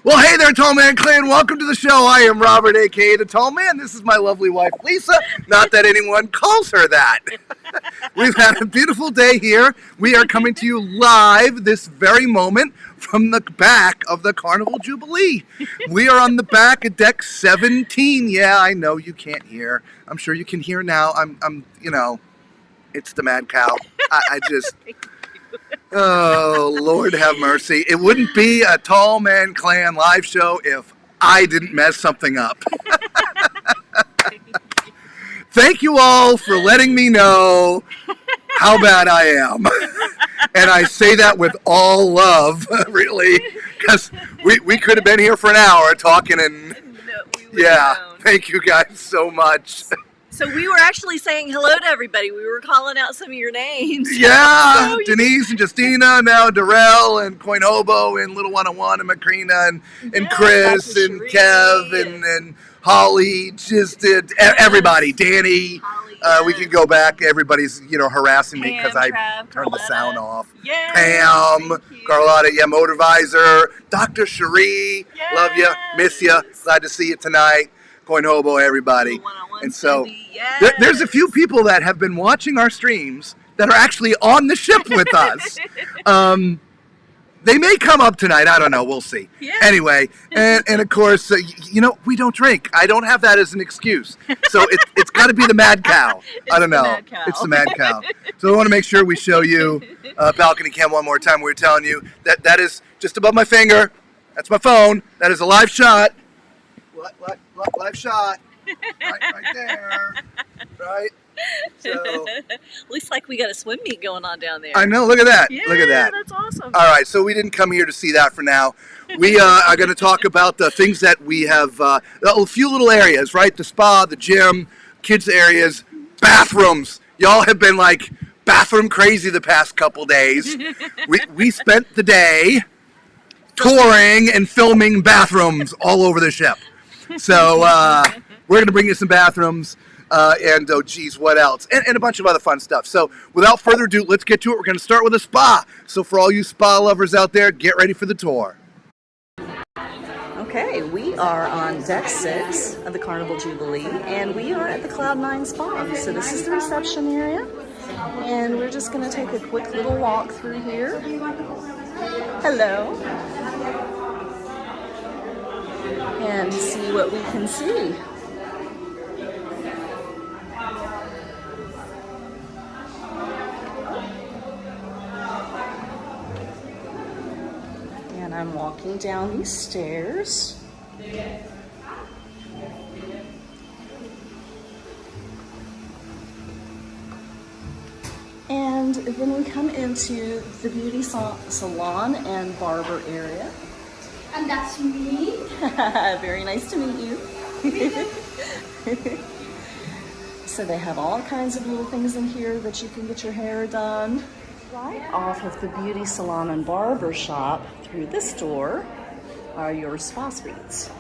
Well, hey there, Tall Man Clan. Welcome to the show. I am Robert, a.k.a. the Tall Man. This is my lovely wife, Lisa. Not that anyone calls her that. We've had a beautiful day here. We are coming to you live this very moment from the back of the Carnival Jubilee. We are on the back of deck 17. Yeah, I know you can't hear. I'm sure you can hear now. It's the mad cow. I just... Oh, Lord have mercy. It wouldn't be a Tall Man Clan live show if I didn't mess something up. Thank you all for letting me know how bad I am. And I say that with all love, really, because we could have been here for an hour talking and... Thank you guys so much. So we were actually saying hello to everybody. We were calling out some of your names. Yeah, Denise and Justina, now Darrell and Coin Hobo and Little 101 and Macrina and Chris and Kev and Holly, just everybody, Danny. We can go back. Everybody's harassing me because I turned the sound off. Yeah, Pam, Carlotta, Motorvisor, Dr. Cherie, love you, miss you, glad to see you tonight. Coin Hobo, everybody. And so there's a few people that have been watching our streams that are actually on the ship with us. They may come up tonight. I don't know. We'll see. Yeah. Anyway, and of course, we don't drink. I don't have that as an excuse. So it's got to be the mad cow. I don't know. It's the mad cow. So I want to make sure we show you balcony cam one more time. We were telling you that is just above my finger. That's my phone. That is a live shot. Live shot. Right there. Right? So looks like we got a swim meet going on down there. I know, look at that. Yeah, look at that. That's awesome. All right, so we didn't come here to see that for now. We are going to talk about the things that we have, a few little areas, right? The spa, the gym, kids areas, bathrooms. Y'all have been like bathroom crazy the past couple days. We spent the day touring and filming bathrooms all over the ship. So we're going to bring you some bathrooms and, oh, geez, what else? And a bunch of other fun stuff. So without further ado, let's get to it. We're going to start with a spa. So for all you spa lovers out there, get ready for the tour. Okay, we are on deck 6 of the Carnival Jubilee, and we are at the Cloud9 Spa. So this is the reception area, and we're just going to take a quick little walk through here. Hello. And see what we can see. And I'm walking down these stairs. And then we come into the beauty salon and barber area. And that's me. Very nice to meet you. So they have all kinds of little things in here that you can get your hair done. Right off of the beauty salon and barber shop through this door are your spa suites.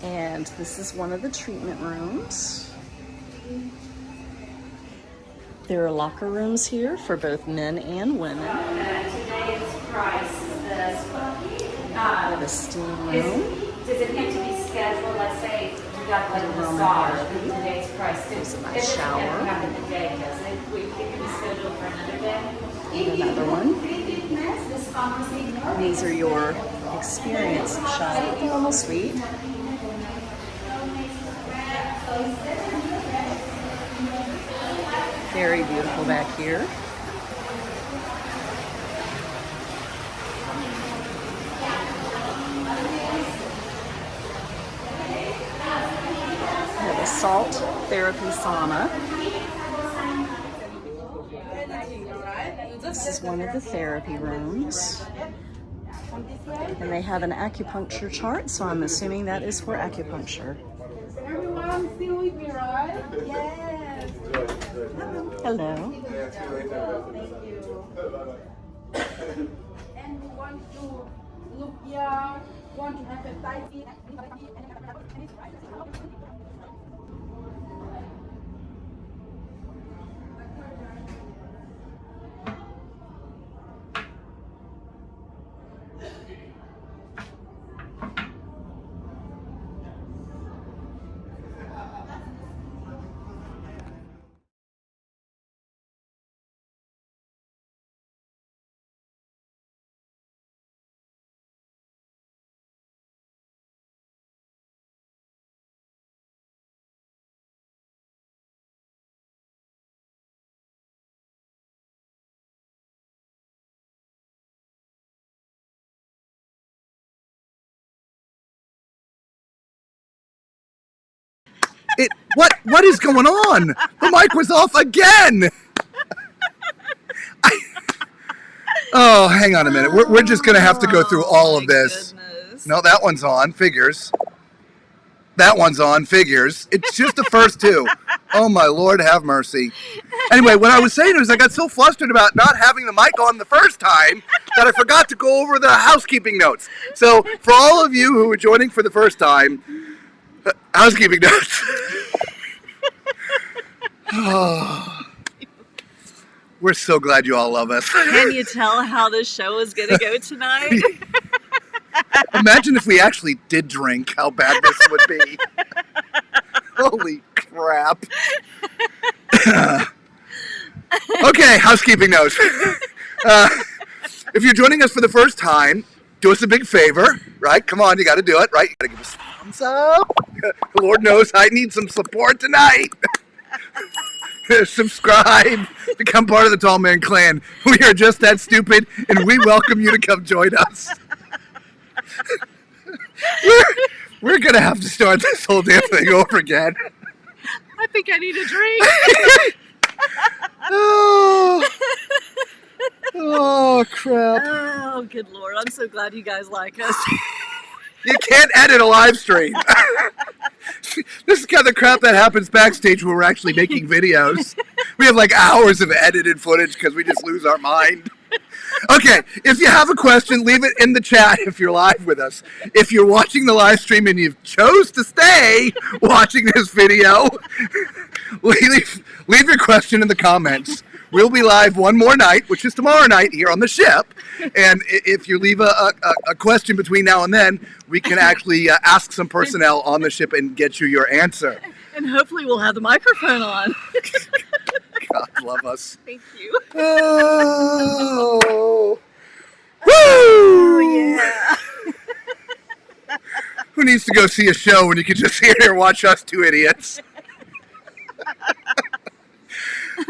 And this is one of the treatment rooms. There are locker rooms here for both men and women. Today's price is The steam room. Does it need to be scheduled? Let's say you got like a massage with today's price. Does it shower. happen the day, does it? It can be scheduled for another day. Another one. These are your experience shop normal suite. Very beautiful back here. We have a salt therapy sauna. This is one of the therapy rooms. And they have an acupuncture chart, so I'm assuming that is for acupuncture. Everyone still with me, right? Yes. Hello. Thank you. And we want to look young, want to have a tight fit. What is going on? The mic was off again. Oh, hang on a minute. We're just going to have to go through all of this. Goodness. No, that one's on. Figures. That one's on. Figures. It's just the first two. Oh, my Lord, have mercy. Anyway, what I was saying is I got so flustered about not having the mic on the first time that I forgot to go over the housekeeping notes. So for all of you who are joining for the first time, housekeeping notes. Oh. We're so glad you all love us. Can you tell how this show is going to go tonight? Imagine if we actually did drink, how bad this would be. Holy crap. Okay, housekeeping notes. If you're joining us for the first time, do us a big favor, right? Come on, you got to do it, right? You got to give us a thumbs up. Lord knows I need some support tonight. Subscribe, become part of the Tall Man Clan. We are just that stupid, and we welcome you to come join us. We're going to have to start this whole damn thing over again. I think I need a drink. Oh, crap. Oh, good Lord. I'm so glad you guys like us. You can't edit a live stream. This is kind of the crap that happens backstage when we're actually making videos. We have like hours of edited footage because we just lose our mind. Okay, if you have a question, leave it in the chat if you're live with us. If you're watching the live stream and you chose to stay watching this video, leave your question in the comments. We'll be live one more night, which is tomorrow night here on the ship. And if you leave a question between now and then, we can actually ask some personnel on the ship and get you your answer. And hopefully we'll have the microphone on. God love us. Thank you. Oh. Woo! Oh, yeah. Who needs to go see a show when you can just sit here and watch us two idiots?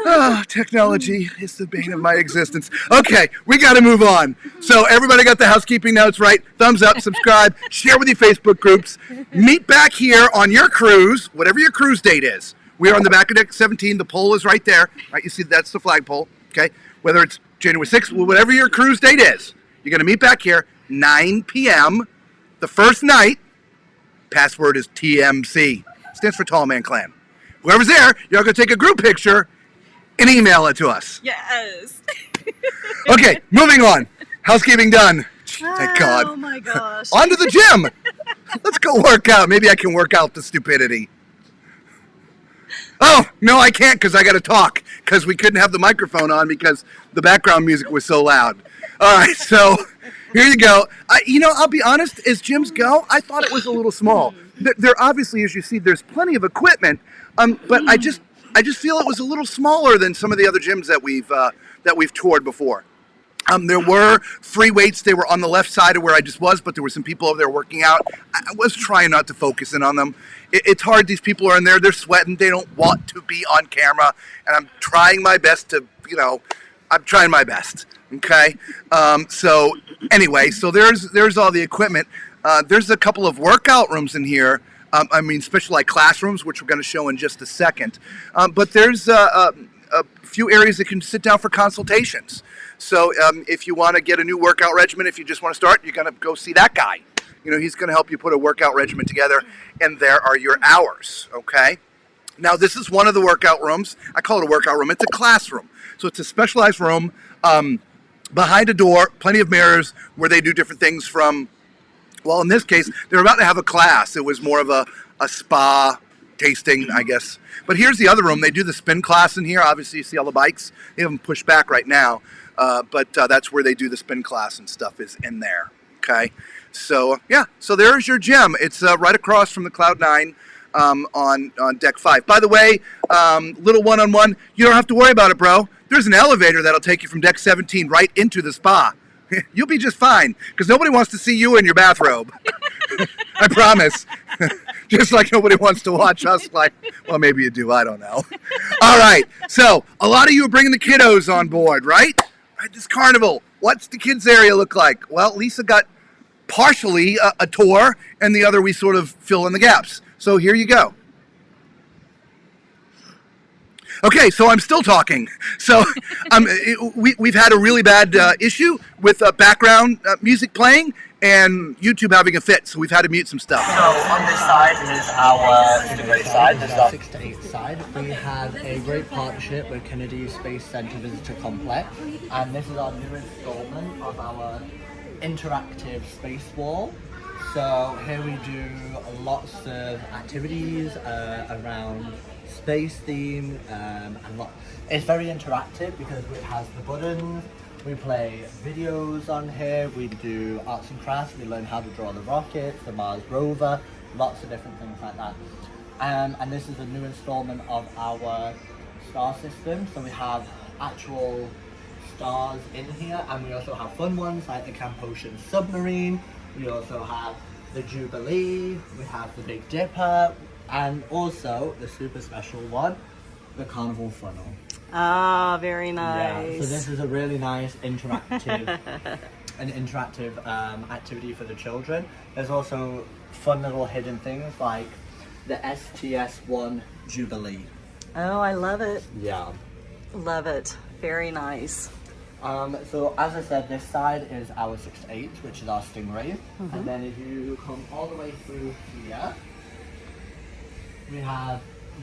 Oh, technology is the bane of my existence. Okay, we got to move on. So everybody got the housekeeping notes right. Thumbs up, subscribe, share with your Facebook groups. Meet back here on your cruise, whatever your cruise date is. We are on the back of deck 17. The pole is right there. Right, you see that's the flagpole. Okay, whether it's January 6th, whatever your cruise date is, you're going to meet back here 9 p.m. the first night. Password is TMC. Stands for Tall Man Clan. Whoever's there, you're going to take a group picture and email it to us. Yes. Okay, moving on. Housekeeping done. Thank God. Oh my gosh. On to the gym. Let's go work out. Maybe I can work out the stupidity. Oh, no, I can't because I got to talk because we couldn't have the microphone on because the background music was so loud. All right, so here you go. I'll be honest, as gyms go, I thought it was a little small. There obviously, as you see, there's plenty of equipment, but I just feel it was a little smaller than some of the other gyms that we've toured before. There were free weights. They were on the left side of where I just was, but there were some people over there working out. I was trying not to focus in on them. It's hard. These people are in there. They're sweating. They don't want to be on camera. And I'm trying my best to, I'm trying my best. Okay. So anyway, so there's all the equipment. There's a couple of workout rooms in here. Especially like classrooms, which we're going to show in just a second. But there's a few areas that can sit down for consultations. So if you want to get a new workout regimen, if you just want to start, you're going to go see that guy. He's going to help you put a workout regimen together, and there are your hours, okay? Now, this is one of the workout rooms. I call it a workout room. It's a classroom. So it's a specialized room behind a door, plenty of mirrors where they do different things from, well, in this case, they're about to have a class. It was more of a spa tasting, I guess. But here's the other room. They do the spin class in here. Obviously, you see all the bikes. They have them pushed back right now. But that's where they do the spin class and stuff is in there, okay? So, yeah, so there's your gym. It's right across from the Cloud9 on Deck 5. By the way, little one-on-one, you don't have to worry about it, bro. There's an elevator that'll take you from Deck 17 right into the spa. You'll be just fine, because nobody wants to see you in your bathrobe. I promise. Just like nobody wants to watch us like, well, maybe you do. I don't know. All right. So a lot of you are bringing the kiddos on board, right? Right, this carnival. What's the kids area look like? Well, Lisa got partially a tour, and the other we sort of fill in the gaps. So here you go. Okay, so I'm still talking. So we've had a really bad issue with background music playing and YouTube having a fit, so we've had to mute some stuff. So on this side is our Stingray side. This is our 6 to 8 side. We have a great partnership with Kennedy Space Center Visitor Complex, and this is our new installment of our interactive space wall. So here we do lots of activities around space theme, and it's very interactive because it has the buttons. We play videos on here, we do arts and crafts, we learn how to draw the rockets, the Mars rover, lots of different things like that. And this is a new installment of our star system. So we have actual stars in here, and we also have fun ones like the Camp Ocean submarine. We also have the Jubilee, we have the Big Dipper, and also the super special one, the Carnival funnel. Ah, very nice. Yeah, so this is a really nice interactive activity for the children. There's also fun little hidden things like the STS-1 Jubilee. Oh, I love it. Yeah. Love it. Very nice. So as I said, this side is our 6 to 8, which is our Stingray. And then if you come all the way through here, we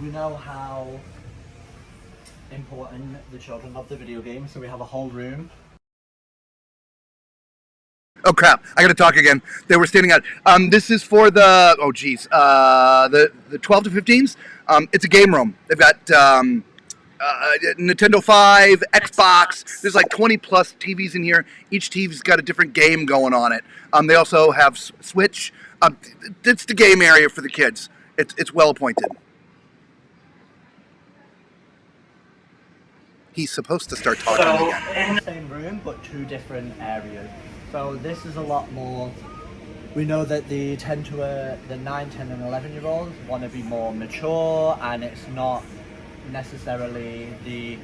know how important the children love the video game, so we have a whole room. Oh crap, I gotta talk again. They were standing out. This is for the, the 12 to 15s. It's a game room. They've got Nintendo 5, Xbox. There's like 20 plus TVs in here. Each TV's got a different game going on it. They also have Switch. It's the game area for the kids. It's well appointed. He's supposed to start talking again. In the same room, but 2 different areas. So this is a lot more. We know that the 9, 10 and 11-year-olds want to be more mature, and it's not necessarily the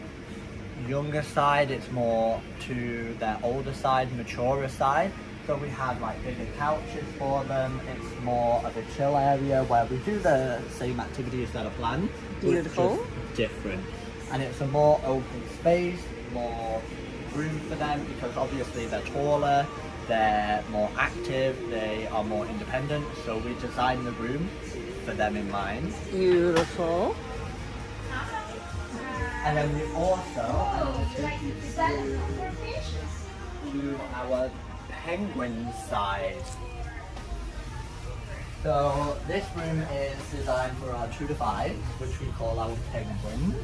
younger side, it's more to their older side, maturer side. So we have like bigger couches for them. It's more of a chill area where we do the same activities that are planned. Beautiful. Just different. And it's a more open space, more room for them, because obviously they're taller, they're more active, they are more independent. So we designed the room for them in mind. Beautiful. And then we also to our penguin side. So this room is designed for our 2 to 5, which we call our penguins.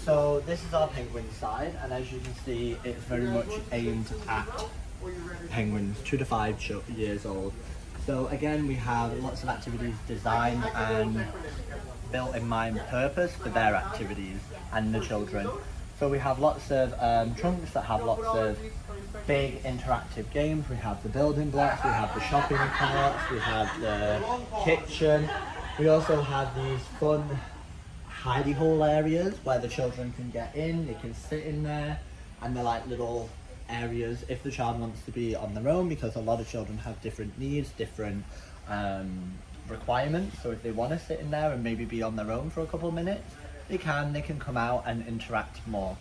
So this is our penguin side, and as you can see, it's very much aimed at penguins 2 to 5 years old. So again, we have lots of activities designed and built in mind purpose for their activities and the children. So we have lots of trunks that have lots of big interactive games. We have the building blocks, we have the shopping carts, we have the kitchen. We also have these fun hidey hole areas where the children can get in, they can sit in there, and they're like little areas if the child wants to be on their own, because a lot of children have different needs, different requirements. So if they want to sit in there and maybe be on their own for a couple of minutes, they can come out and interact more.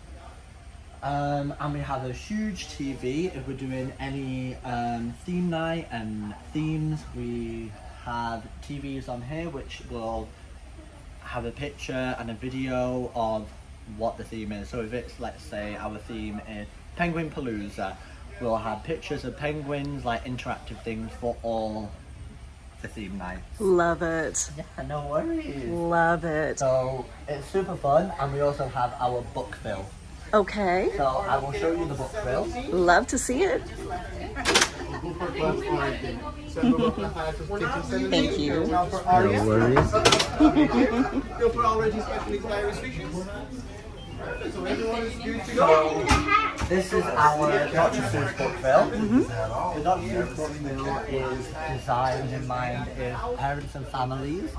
And we have a huge TV if we're doing any theme night and themes. We have TVs on here which will have a picture and a video of what the theme is. So if it's, let's say our theme is Penguin Palooza, we'll have pictures of penguins, like interactive things for all the theme nights. Love it. Yeah, no worries. Love it. So it's super fun, and we also have our book bill. Okay. So I will show you the book bill. Love to see it. Thank you. No worries. So this is our Dr. Seuss book bill. The Dr. Seuss book bill is designed in mind if parents and families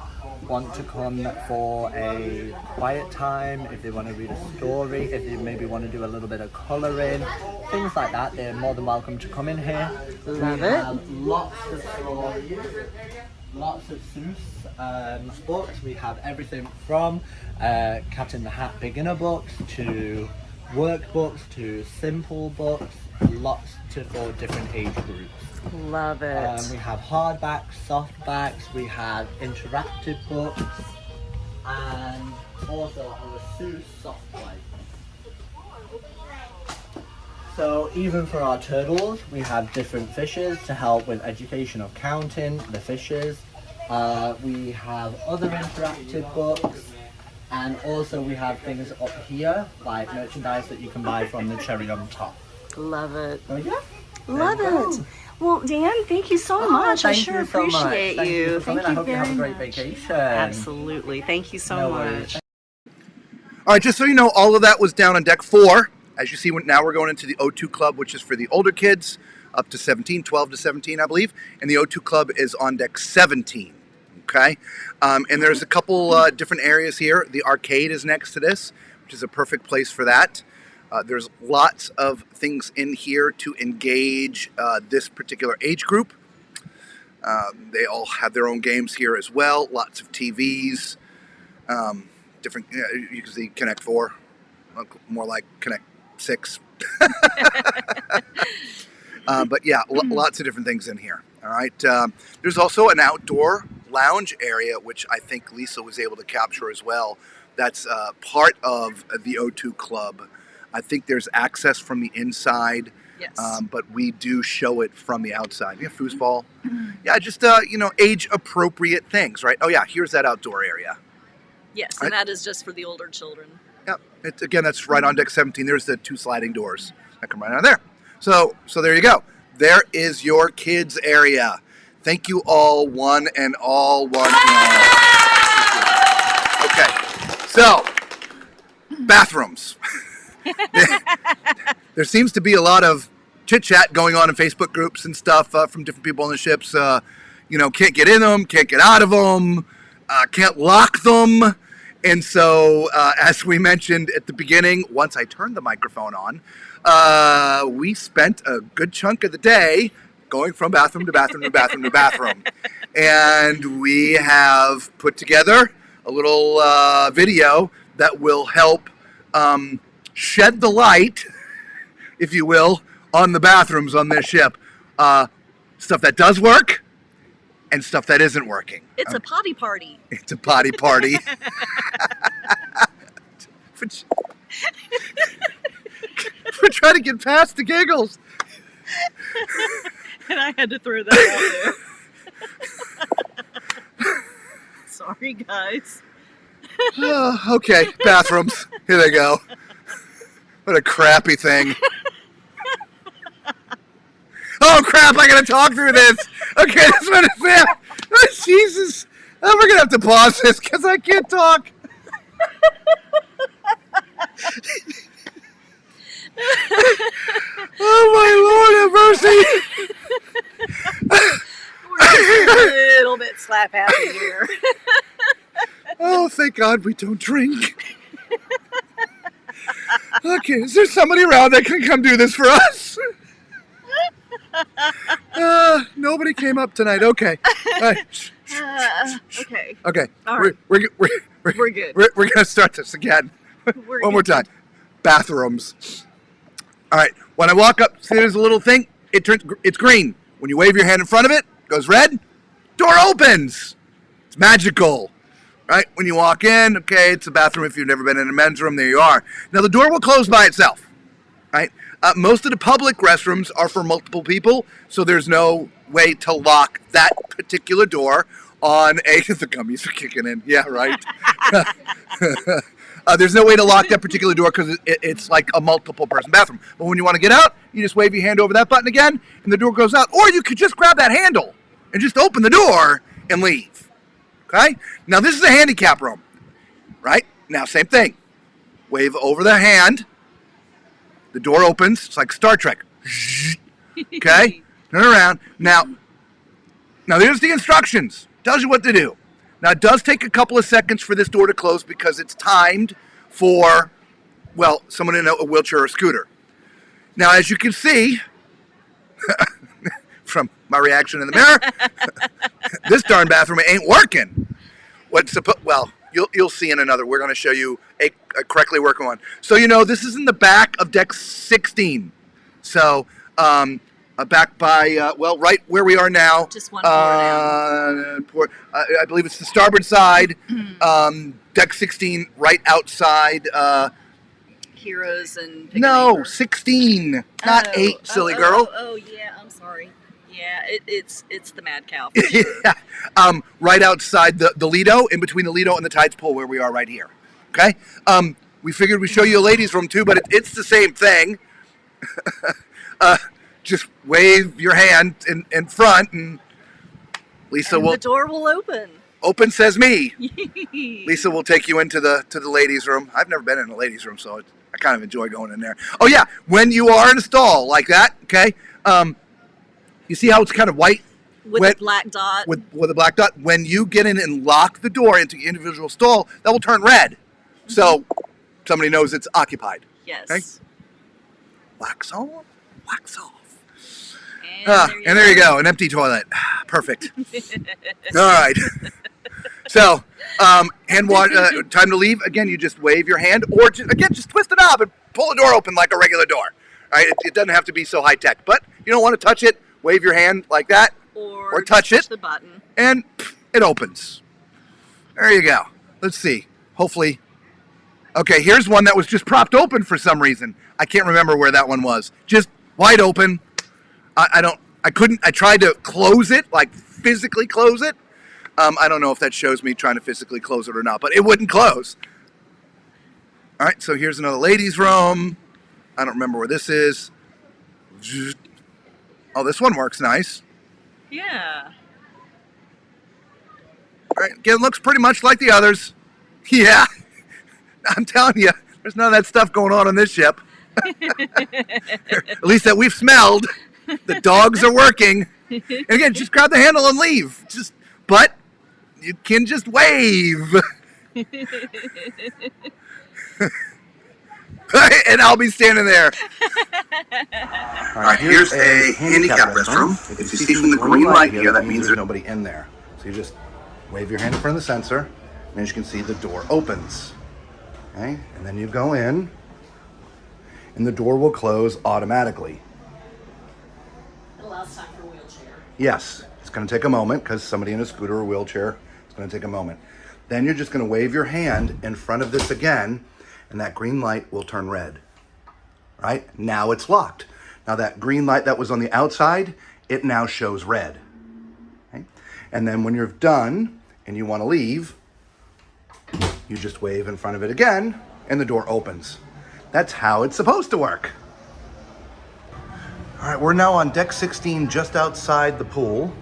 want to come for a quiet time, if they want to read a story, if they maybe want to do a little bit of colouring, things like that, they're more than welcome to come in here. Love we it. have lots of stories. lots of Seuss books. We have everything from Cat in the Hat beginner books to workbooks to simple books, lots for different age groups. Love it. We have hardbacks, softbacks, we have interactive books, and also our Seuss soft play. So even for our turtles, we have different fishes to help with education of counting the fishes. We have other interactive books, and also we have things up here like merchandise that you can buy from the cherry on top. Love it. So yeah. Love it. Well, Dan, thank you so much. I sure appreciate you. Thank you I hope you very have a great much. vacation. Absolutely. Thank you so No much. worries. All right, just so you know, all of that was down on deck 4. As you see, now we're going into the O2 Club, which is for the older kids, up to 17, 12 to 17, I believe. And the O2 Club is on deck 17, okay? And there's a couple different areas here. The arcade is next to this, which is a perfect place for that. There's lots of things in here to engage this particular age group. They all have their own games here as well. Lots of TVs, different, you can see Connect 4, more like Connect 6. But yeah, lots of different things in here. All right. There's also an outdoor lounge area, which I think Lisa was able to capture as well. That's part of the O2 Club. I think there's access from the inside, Yes. but we do show it from the outside. Yeah, foosball. Yeah, just, age-appropriate things, right? Oh, yeah, here's that outdoor area. Yes, Right. and that is just for the older children. Yep. Again, that's right on deck 17. There's the 2 sliding doors that come right out of there. So there you go. There is your kids area. Thank you all, one and all, one and all. Okay. So, bathrooms. There seems to be a lot of chit-chat going on in Facebook groups and stuff from different people on the ships. Can't get in them, can't get out of them, can't lock them. And so, as we mentioned at the beginning, once I turned the microphone on, we spent a good chunk of the day going from bathroom to bathroom to bathroom to bathroom. And we have put together a little video that will help shed the light, if you will, on the bathrooms on this ship. Stuff that does work and stuff that isn't working. It's a potty party. It's a potty party. We're trying to get past the giggles. And I had to throw that out there. Sorry, guys. Okay, bathrooms. Here they go. What a crappy thing. Oh crap, I gotta talk through this. Okay, that's what it's at. Oh, Jesus. Oh, we're gonna have to pause this because I can't talk. Oh my Lord have mercy. We're just a little bit slap happy here. Oh, thank God we don't drink. Okay, is there somebody around that can come do this for us? Nobody came up tonight. Okay. All right. Okay. Okay. All right. We're good. We're gonna start this again. One more time. Bathrooms. All right. When I walk up, see there's a little thing. It's green. When you wave your hand in front of it, it goes red. Door opens. It's magical. Right? When you walk in, okay, it's a bathroom. If you've never been in a men's room, there you are. Now the door will close by itself. Right? Most of the public restrooms are for multiple people, so there's no way to lock that particular door on the gummies are kicking in. Yeah, right. There's no way to lock that particular door because it's like a multiple person bathroom. But when you want to get out, you just wave your hand over that button again, and the door goes out. Or you could just grab that handle and just open the door and leave. Okay? Now this is a handicap room, right? Now same thing. Wave over the hand. The door opens. It's like Star Trek. Okay? Turn around. Now there's the instructions. Tells you what to do. Now, it does take a couple of seconds for this door to close because it's timed for, well, someone in a wheelchair or a scooter. Now, as you can see, from my reaction in the mirror, this darn bathroom ain't working. Well, you'll see in another. We're going to show you a correctly working one. So this is in the back of deck 16. So back by right where we are now. Just one floor down. I believe it's the starboard side. Deck 16, right outside. Heroes and No, 16, not 8, silly girl. Oh, yeah, I'm sorry. Yeah, it's the Mad Cow. For sure. Yeah. Right outside the Lido, in between the Lido and the Tides Pool, where we are right here. Okay. We figured we'd show you a ladies' room too, but it's the same thing. Just wave your hand in front, and Lisa will. The door will open. Open says me. Lisa will take you into the ladies' room. I've never been in a ladies' room, so I kind of enjoy going in there. Oh yeah, when you are in a stall like that, okay. You see how it's kind of white? With a black dot. With a black dot. When you get in and lock the door into the individual stall, that will turn red. So somebody knows it's occupied. Yes. Okay? Wax on, wax off. And there you go, an empty toilet. Perfect. All right. So, hand wash, time to leave. Again, you just wave your hand, or just twist the knob and pull the door open like a regular door. All right? It doesn't have to be so high tech, but you don't want to touch it. Wave your hand like that, or touch it, the button, and it opens. There you go. Let's see. Hopefully. Okay, here's one that was just propped open for some reason. I can't remember where that one was. Just wide open. I tried to close it, like physically close it. I don't know if that shows me trying to physically close it or not, but it wouldn't close. All right, so here's another ladies' room. I don't remember where this is. Oh, this one works nice. Yeah. All right, again, looks pretty much like the others. Yeah, I'm telling you, there's none of that stuff going on this ship. At least that we've smelled. The dogs are working. And again, just grab the handle and leave. But you can just wave. And I'll be standing there. All right, here's a handicap restroom. If you see from the green light here, that means there's nobody in there. So you just wave your hand in front of the sensor, and as you can see, the door opens. Okay, and then you go in, and the door will close automatically. It allows time for a wheelchair. Yes, it's going to take a moment because somebody in a scooter or wheelchair, it's going to take a moment. Then you're just going to wave your hand in front of this again, and that green light will turn red. Right? Now it's locked. Now that green light that was on the outside, it now shows red. Okay? And then when you're done and you want to leave, you just wave in front of it again, and the door opens. That's how it's supposed to work. All right, we're now on deck 16, just outside the pool.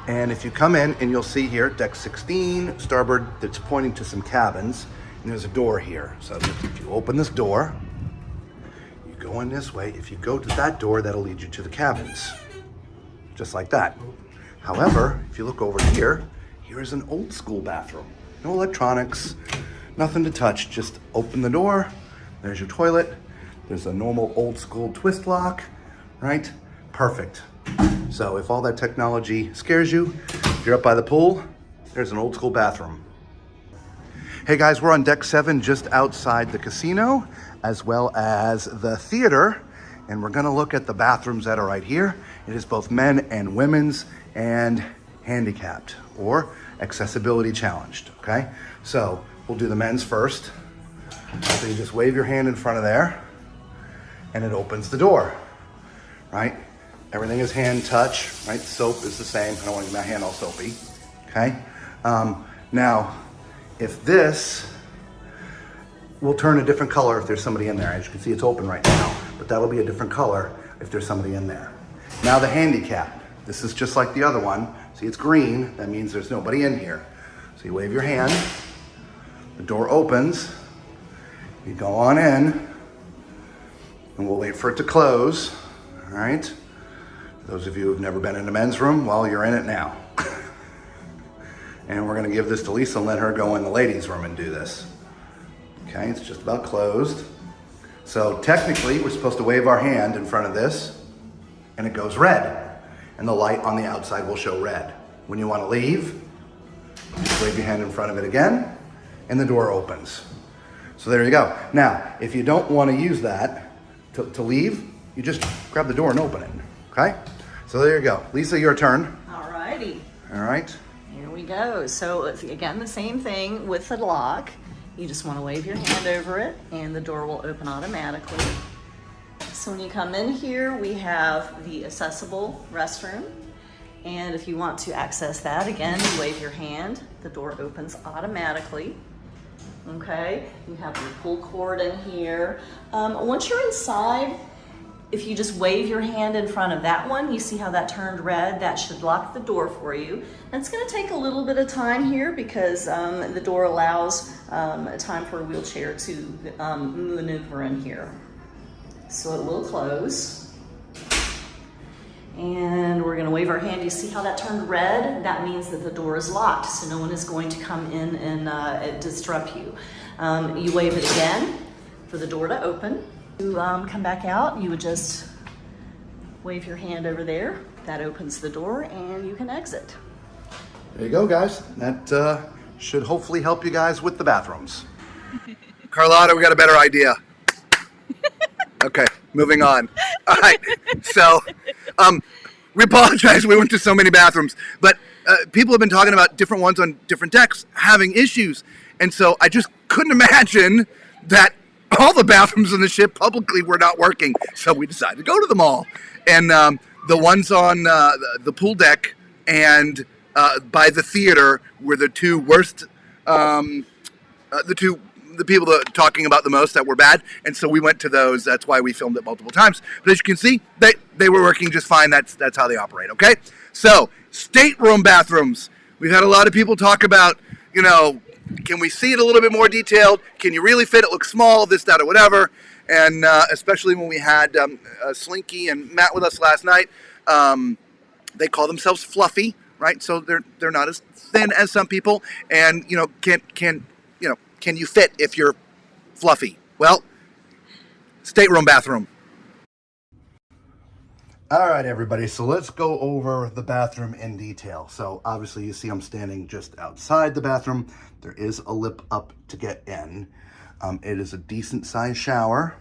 And if you come in, and you'll see here, deck 16, starboard, that's pointing to some cabins, and there's a door here. So if you open this door, you go in this way. If you go to that door, that'll lead you to the cabins, just like that. However, if you look over here, here's an old school bathroom. No electronics, nothing to touch, just open the door. There's your toilet. There's a normal old school twist lock, right? Perfect. So if all that technology scares you, if you're up by the pool, there's an old school bathroom. Hey guys, we're on deck 7, just outside the casino, as well as the theater. And we're gonna look at the bathrooms that are right here. It is both men and women's and handicapped or accessibility challenged, okay? So we'll do the men's first. So you just wave your hand in front of there and it opens the door, right? Everything is hand touch, right? Soap is the same. I don't want to get my hand all soapy, okay? Now, if this will turn a different color if there's somebody in there. As you can see, it's open right now, but that'll be a different color if there's somebody in there. Now the handicap. This is just like the other one. See, it's green. That means there's nobody in here. So you wave your hand. The door opens. You go on in, and we'll wait for it to close. All right? For those of you who've never been in a men's room, well, you're in it now. And we're gonna give this to Lisa and let her go in the ladies' room and do this. Okay, it's just about closed. So technically, we're supposed to wave our hand in front of this, and it goes red. And the light on the outside will show red. When you want to leave, just wave your hand in front of it again, and the door opens. So there you go. Now, if you don't want to use that to leave, you just grab the door and open it, okay? So there you go. Lisa, your turn. All righty. All right. Here we go. So again, the same thing with the lock. You just want to wave your hand over it and the door will open automatically. So when you come in here, we have the accessible restroom. And if you want to access that, again, you wave your hand, the door opens automatically. Okay, you have your pull cord in here. Once you're inside, if you just wave your hand in front of that one, you see how that turned red? That should lock the door for you. And it's gonna take a little bit of time here because the door allows time for a wheelchair to maneuver in here. So it will close. And we're gonna wave our hand. You see how that turned red? That means that the door is locked, so no one is going to come in and disrupt you. You wave it again for the door to open. To come back out, you would just wave your hand over there. That opens the door and you can exit. There you go, guys. That should hopefully help you guys with the bathrooms. Carlotta, we got a better idea. Okay, moving on. All right, so we apologize. We went to so many bathrooms, but people have been talking about different ones on different decks having issues. And so I just couldn't imagine that all the bathrooms on the ship publicly were not working. So we decided to go to them all. And the ones on the pool deck and by the theater were the two worst, the people that talking about the most that were bad, and so we went to those. That's why we filmed it multiple times. But as you can see, they were working just fine. That's how they operate, okay? So, stateroom bathrooms. We've had a lot of people talk about, you know, can we see it a little bit more detailed? Can you really fit it? Look small, this, that, or whatever. And especially when we had Slinky and Matt with us last night, they call themselves fluffy, right? So they're not as thin as some people, and you know, can you fit if you're fluffy? Well, stateroom bathroom. All right, everybody, so let's go over the bathroom in detail. So obviously you see I'm standing just outside the bathroom. There is a lip up to get in. It is a decent sized shower,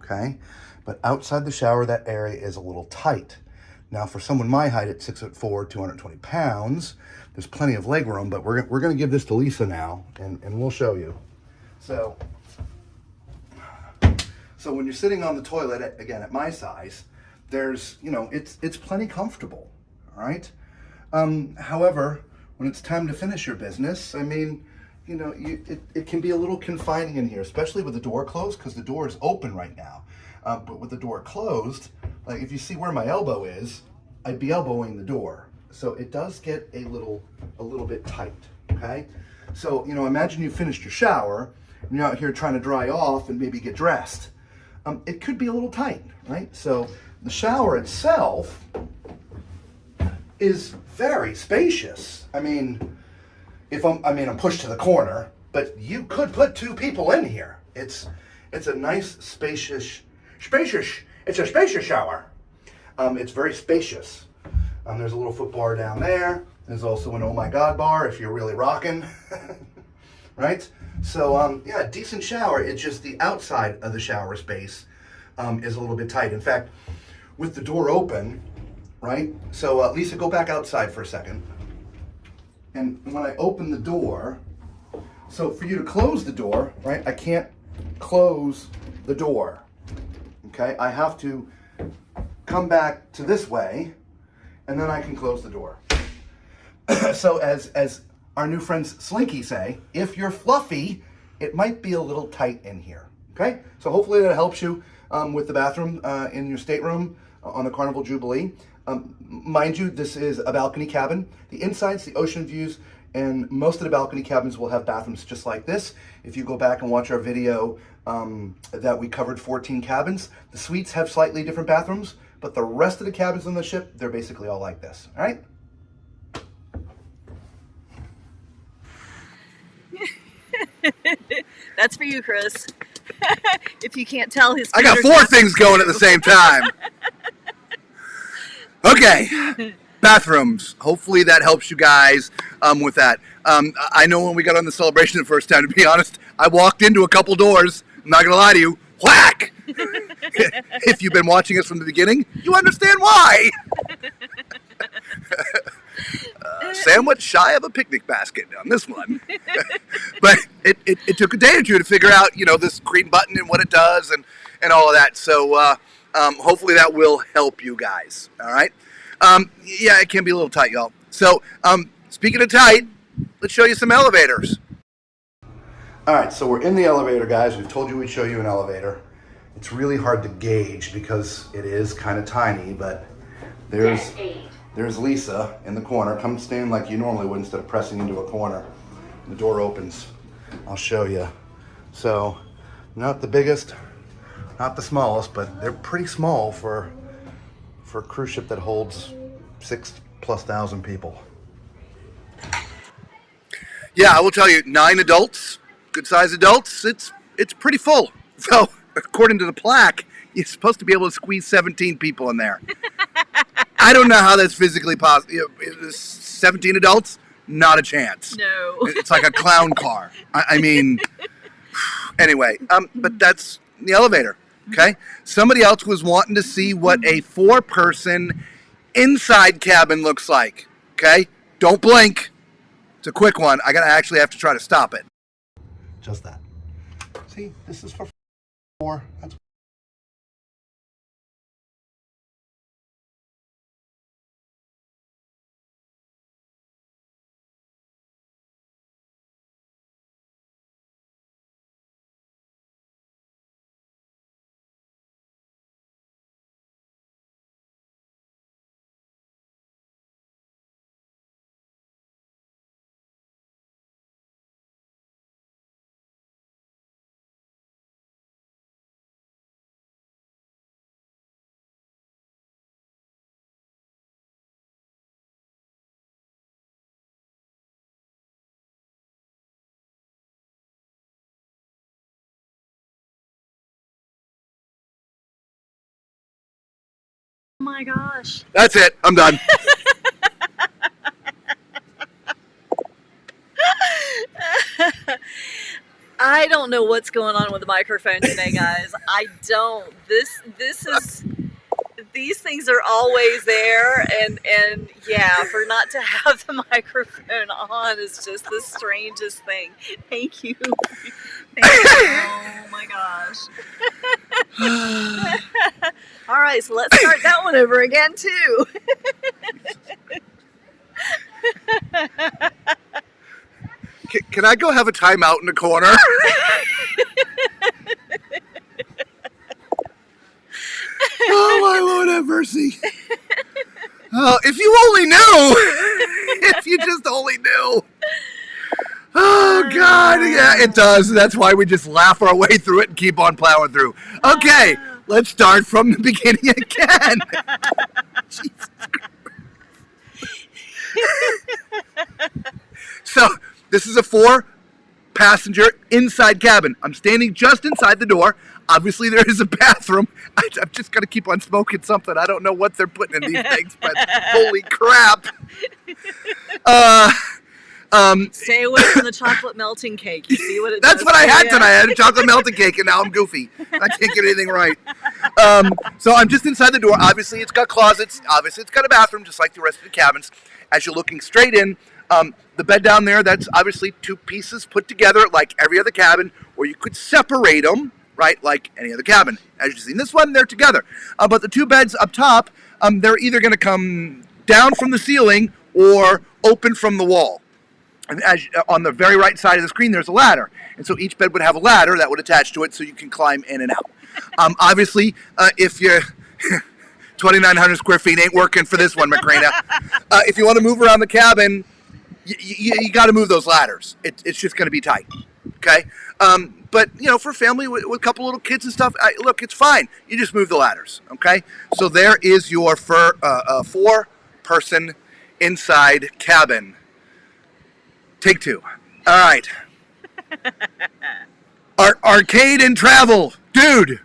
okay? But outside the shower, that area is a little tight. Now for someone my height at 6'4", 220 pounds, there's plenty of leg room, but we're gonna give this to Lisa now, and we'll show you. So when you're sitting on the toilet, again, at my size, there's, you know, it's plenty comfortable, all right? However, when it's time to finish your business, I mean, you know, it can be a little confining in here, especially with the door closed, because the door is open right now. But with the door closed, like if you see where my elbow is, I'd be elbowing the door. So it does get a little bit tight, okay? So, you know, imagine you finished your shower, and you're out here trying to dry off and maybe get dressed. It could be a little tight, right? So the shower itself is very spacious. I mean, I'm pushed to the corner, but you could put two people in here. It's a nice spacious, it's a spacious shower. It's very spacious. There's a little foot bar down there. There's also an oh my god bar if you're really rocking, right? So yeah, decent shower. It's just the outside of the shower space is a little bit tight. In fact, with the door open, right? So Lisa, go back outside for a second. And when I open the door, so for you to close the door, right? I can't close the door, okay? I have to come back to this way, and then I can close the door. So as our new friends Slinky say, if you're fluffy, it might be a little tight in here, okay? So hopefully that helps you with the bathroom in your stateroom on the Carnival Jubilee. Mind you, this is a balcony cabin. The insides, the ocean views, and most of the balcony cabins will have bathrooms just like this. If you go back and watch our video that we covered 14 cabins, the suites have slightly different bathrooms, but the rest of the cabins on the ship, they're basically all like this, all right? That's for you, Chris. If you can't tell, his I got four things going at the same time. Okay. bathrooms. Hopefully that helps you guys with that. I know when we got on the celebration the first time, to be honest, I walked into a couple doors. I'm not going to lie to you. Whack! If you've been watching us from the beginning, you understand why. Sandwich shy of a picnic basket on this one. But it took a day or two to figure out, this green button and what it does and all of that. So hopefully that will help you guys. All right. Yeah, it can be a little tight, y'all. So speaking of tight, let's show you some elevators. All right, so we're in the elevator, guys. We've told you we'd show you an elevator. It's really hard to gauge because it is kind of tiny, but there's Lisa in the corner. Come stand like you normally would instead of pressing into a corner. The door opens. I'll show you. So, not the biggest, not the smallest, but they're pretty small for a cruise ship that holds 6,000+ people. Yeah, I will tell you, 9 adults, good-sized adults, it's pretty full. So, according to the plaque, you're supposed to be able to squeeze 17 people in there. I don't know how that's physically possible. 17 adults, not a chance. No. It's like a clown car. I mean, anyway, but that's the elevator, okay? Somebody else was wanting to see what a 4-person inside cabin looks like, okay? Don't blink. It's a quick one. I actually have to try to stop it. Just that. See, this is for 4. That's Oh my gosh. That's it. I'm done. I don't know what's going on with the microphone today, guys. I don't. These things are always there, and yeah, for not to have the microphone on is just the strangest thing. Thank you. Thank you. Oh my gosh. All right, so let's start that one over again too. Can I go have a timeout in the corner? Oh, my Lord have mercy. If you only knew. If you just only knew. Oh, God. Yeah, it does. That's why we just laugh our way through it and keep on plowing through. Okay, let's start from the beginning again. Jesus Christ. So, this is a 4-passenger inside cabin. I'm standing just inside the door. Obviously, there is a bathroom. I'm just going to keep on smoking something. I don't know what they're putting in these things, but holy crap. Stay away from the chocolate melting cake. You see what it That's does what I to had you? tonight. I had a chocolate melting cake, and now I'm goofy. I can't get anything right. So I'm just inside the door. Obviously, it's got closets. Obviously, it's got a bathroom, just like the rest of the cabins. As you're looking straight in, the bed down there, that's obviously 2 pieces put together like every other cabin, or you could separate them, right, like any other cabin. As you see in this one, they're together. But the 2 beds up top, they're either going to come down from the ceiling or open from the wall. And on the very right side of the screen, there's a ladder. And so each bed would have a ladder that would attach to it so you can climb in and out. Obviously, if you're 2,900 square feet ain't working for this one, Macrina. If you want to move around the cabin, you got to move those ladders. It's just going to be tight. Okay? But, for a family with a couple little kids and stuff, look, it's fine. You just move the ladders. Okay? So there is your 4-person inside cabin. Take 2. All right. Arcade and travel. Dude.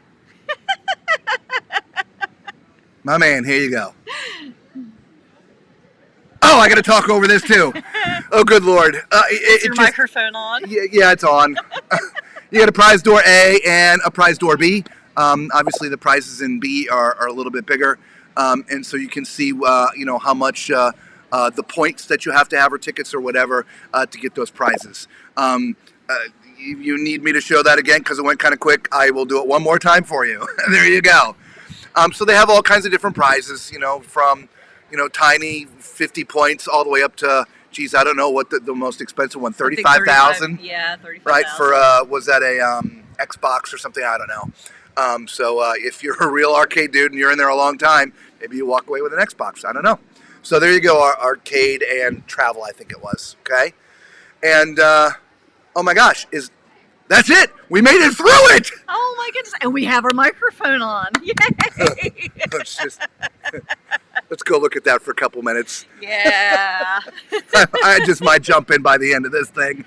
My man, here you go. Oh, I got to talk over this too. Oh, good Lord. Is your microphone on? Yeah, it's on. You got a prize door A and a prize door B. Obviously, the prizes in B are a little bit bigger. And so you can see, how much the points that you have to have or tickets or whatever to get those prizes. You need me to show that again because it went kind of quick. I will do it one more time for you. There you go. So they have all kinds of different prizes, from, tiny 50 points all the way up to, geez, I don't know what the most expensive one, 35,000. Yeah, 35,000. Right, for, was that a Xbox or something? I don't know. So if you're a real arcade dude and you're in there a long time, maybe you walk away with an Xbox. I don't know. So there you go, our arcade and travel, I think it was. Okay? And, oh my gosh, that's it. We made it through it. Oh my goodness. And we have our microphone on. Yay. Let's go look at that for a couple minutes. Yeah. I just might jump in by the end of this thing.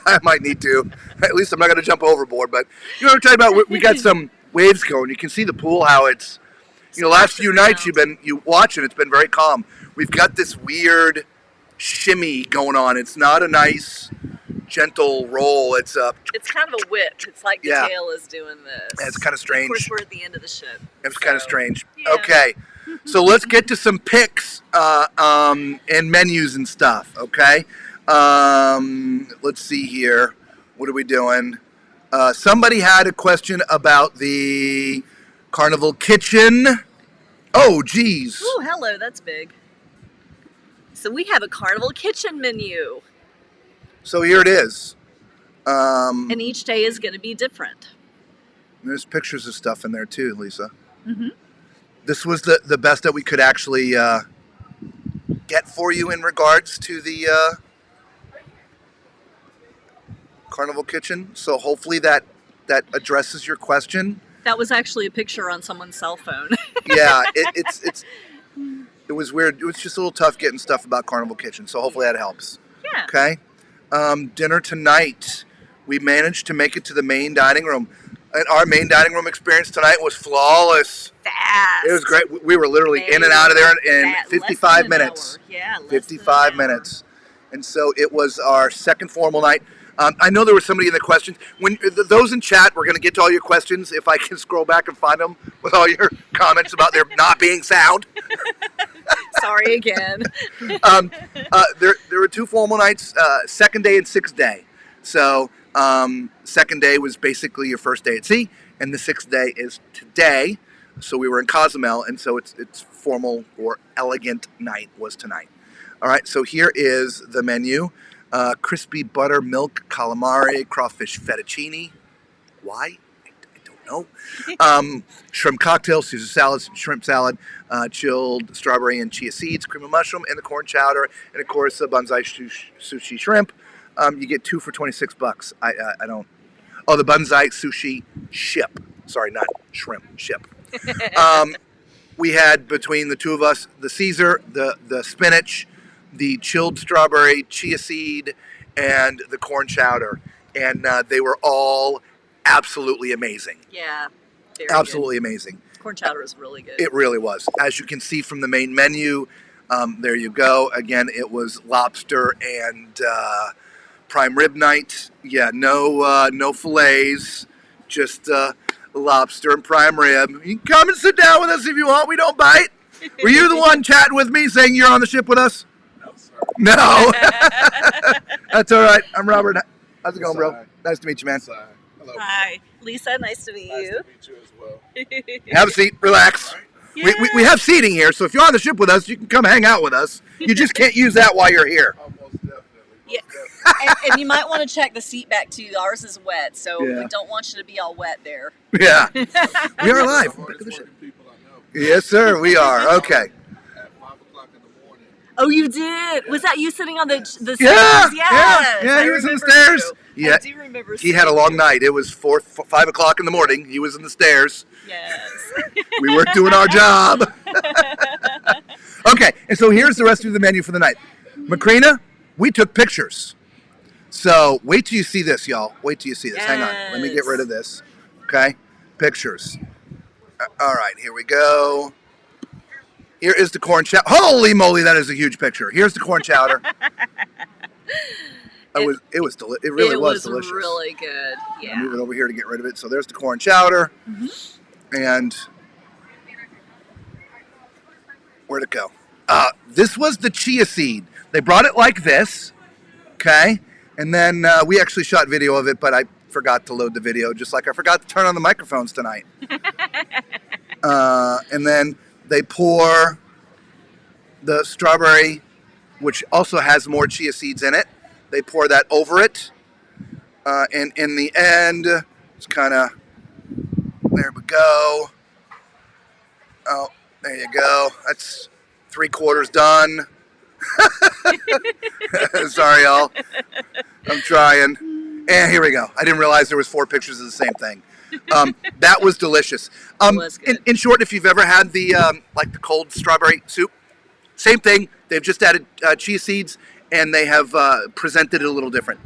I might need to. At least I'm not going to jump overboard. But you know what I'm talking about? We got some waves going. You can see the pool, how it's, last few nights you watch it. It's been very calm. We've got this weird shimmy going on. It's not a nice, gentle roll. It's kind of a whip. It's like the tail is doing this. It's kind of strange. Of course, we're at the end of the ship. It's kind of strange. Yeah. Okay, so let's get to some picks and menus and stuff. Okay, let's see here. What are we doing? Somebody had a question about the Carnival Kitchen. Oh, geez. Oh, hello. That's big. So we have a Carnival Kitchen menu. So here it is. And each day is going to be different. There's pictures of stuff in there too, Lisa. Mm-hmm. This was the best that we could actually get for you in regards to the Carnival Kitchen. So hopefully that addresses your question. That was actually a picture on someone's cell phone. Yeah, it was weird. It was just a little tough getting stuff about Carnival Kitchen. So hopefully that helps. Yeah. Okay. Dinner tonight. We managed to make it to the main dining room. And our main dining room experience tonight was flawless. Fast. It was great. We were literally in and out of there in 55 minutes. Yeah, 55 minutes. And so it was our second formal night. I know there was somebody in the questions. When those in chat, we're going to get to all your questions. If I can scroll back and find them with all your comments about there not being sound. Sorry again. There were two formal nights, second day and sixth day. So second day was basically your first day at sea, and the sixth day is today. So we were in Cozumel, and so it's formal or elegant night was tonight. All right, so here is the menu. Crispy buttermilk calamari, crawfish fettuccine. Why? I don't know. Shrimp cocktail, Caesar salad, shrimp salad, chilled strawberry and chia seeds, cream of mushroom, and the corn chowder, and of course the banzai sushi shrimp. You get 2 for $26. I don't. Oh, the banzai sushi ship. Sorry, not shrimp. Ship. We had between the two of us the Caesar, the spinach, the chilled strawberry, chia seed, and the corn chowder, and they were all absolutely amazing. Yeah. Absolutely amazing. Corn chowder is really good. It really was. As you can see from the main menu, there you go. Again, it was lobster and prime rib night. Yeah, no fillets, just lobster and prime rib. You can come and sit down with us if you want. We don't bite. Were you the one chatting with me saying you're on the ship with us? No, sir. No. That's all right. I'm Robert. How's it going, bro? Sorry. Nice to meet you, man. Sorry. Hello. Hi. Lisa, nice to meet Nice you. to meet you as well. Have a seat. Relax. Yeah. We have seating here, so if you're on the ship with us, you can come hang out with us. You just can't use that while you're here. Oh, most definitely. Yeah. Definitely. and you might want to check the seat back too. Ours is wet, so Yeah. we don't want you to be all wet there. Yeah. We are live. Some hardest working people I know. Yes, sir. We are. Okay. At 5 o'clock in the morning. Oh, you did? Was that you sitting on the stairs? Yeah. Yes, Yeah. I He was in the remember stairs. you. Yeah. I do remember. He had a long night. It was 5 o'clock in the morning. He was in the stairs. Yes. We weren't doing our job. Okay, and so here's the rest of the menu for the night. Macrina, we took pictures. So wait till you see this, y'all. Wait till you see this. Hang on. Let me get rid of this. Okay? Pictures. All right, here we go. Here is the corn chowder. Holy moly, that is a huge picture. Here's the corn chowder. It really was delicious. Really good. Yeah. I'll move it over here to get rid of it. So there's the corn chowder. And where'd it go? This was the chia seed. They brought it like this. Okay. And then we actually shot video of it, but I forgot to load the video, just like I forgot to turn on the microphones tonight. And then they pour the strawberry, which also has more chia seeds in it. They pour that over it. And in the end, it's kind of, there we go. Oh, there you go. That's 3/4 done. Sorry, y'all. I'm trying. And here we go. I didn't realize there was 4 pictures of the same thing. That was delicious. Was good. In short, if you've ever had the like the cold strawberry soup, same thing. They've just added chia seeds, and they have presented it a little different.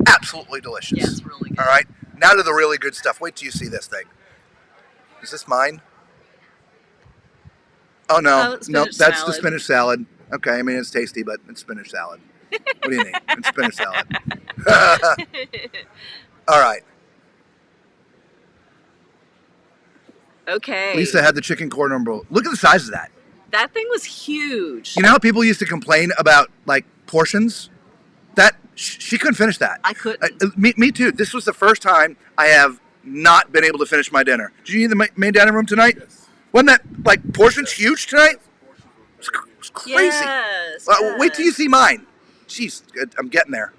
Absolutely delicious. Yeah, it's really good. All right. Now to the really good stuff. Wait till you see this thing. Is this mine? Oh no, no, that's the spinach salad. Okay, I mean it's tasty, but it's spinach salad. What do you mean? It's spinach salad. All right. Okay. Lisa had the chicken cornmeal. Look at the size of that. That thing was huge. You know how people used to complain about like portions? That she couldn't finish that. I couldn't. Me too. This was the first time I have not been able to finish my dinner. Did you eat in the main dining room tonight? Yes. Wasn't that like portions huge tonight? It's crazy. Yes, Wait till you see mine. Jeez, I'm getting there.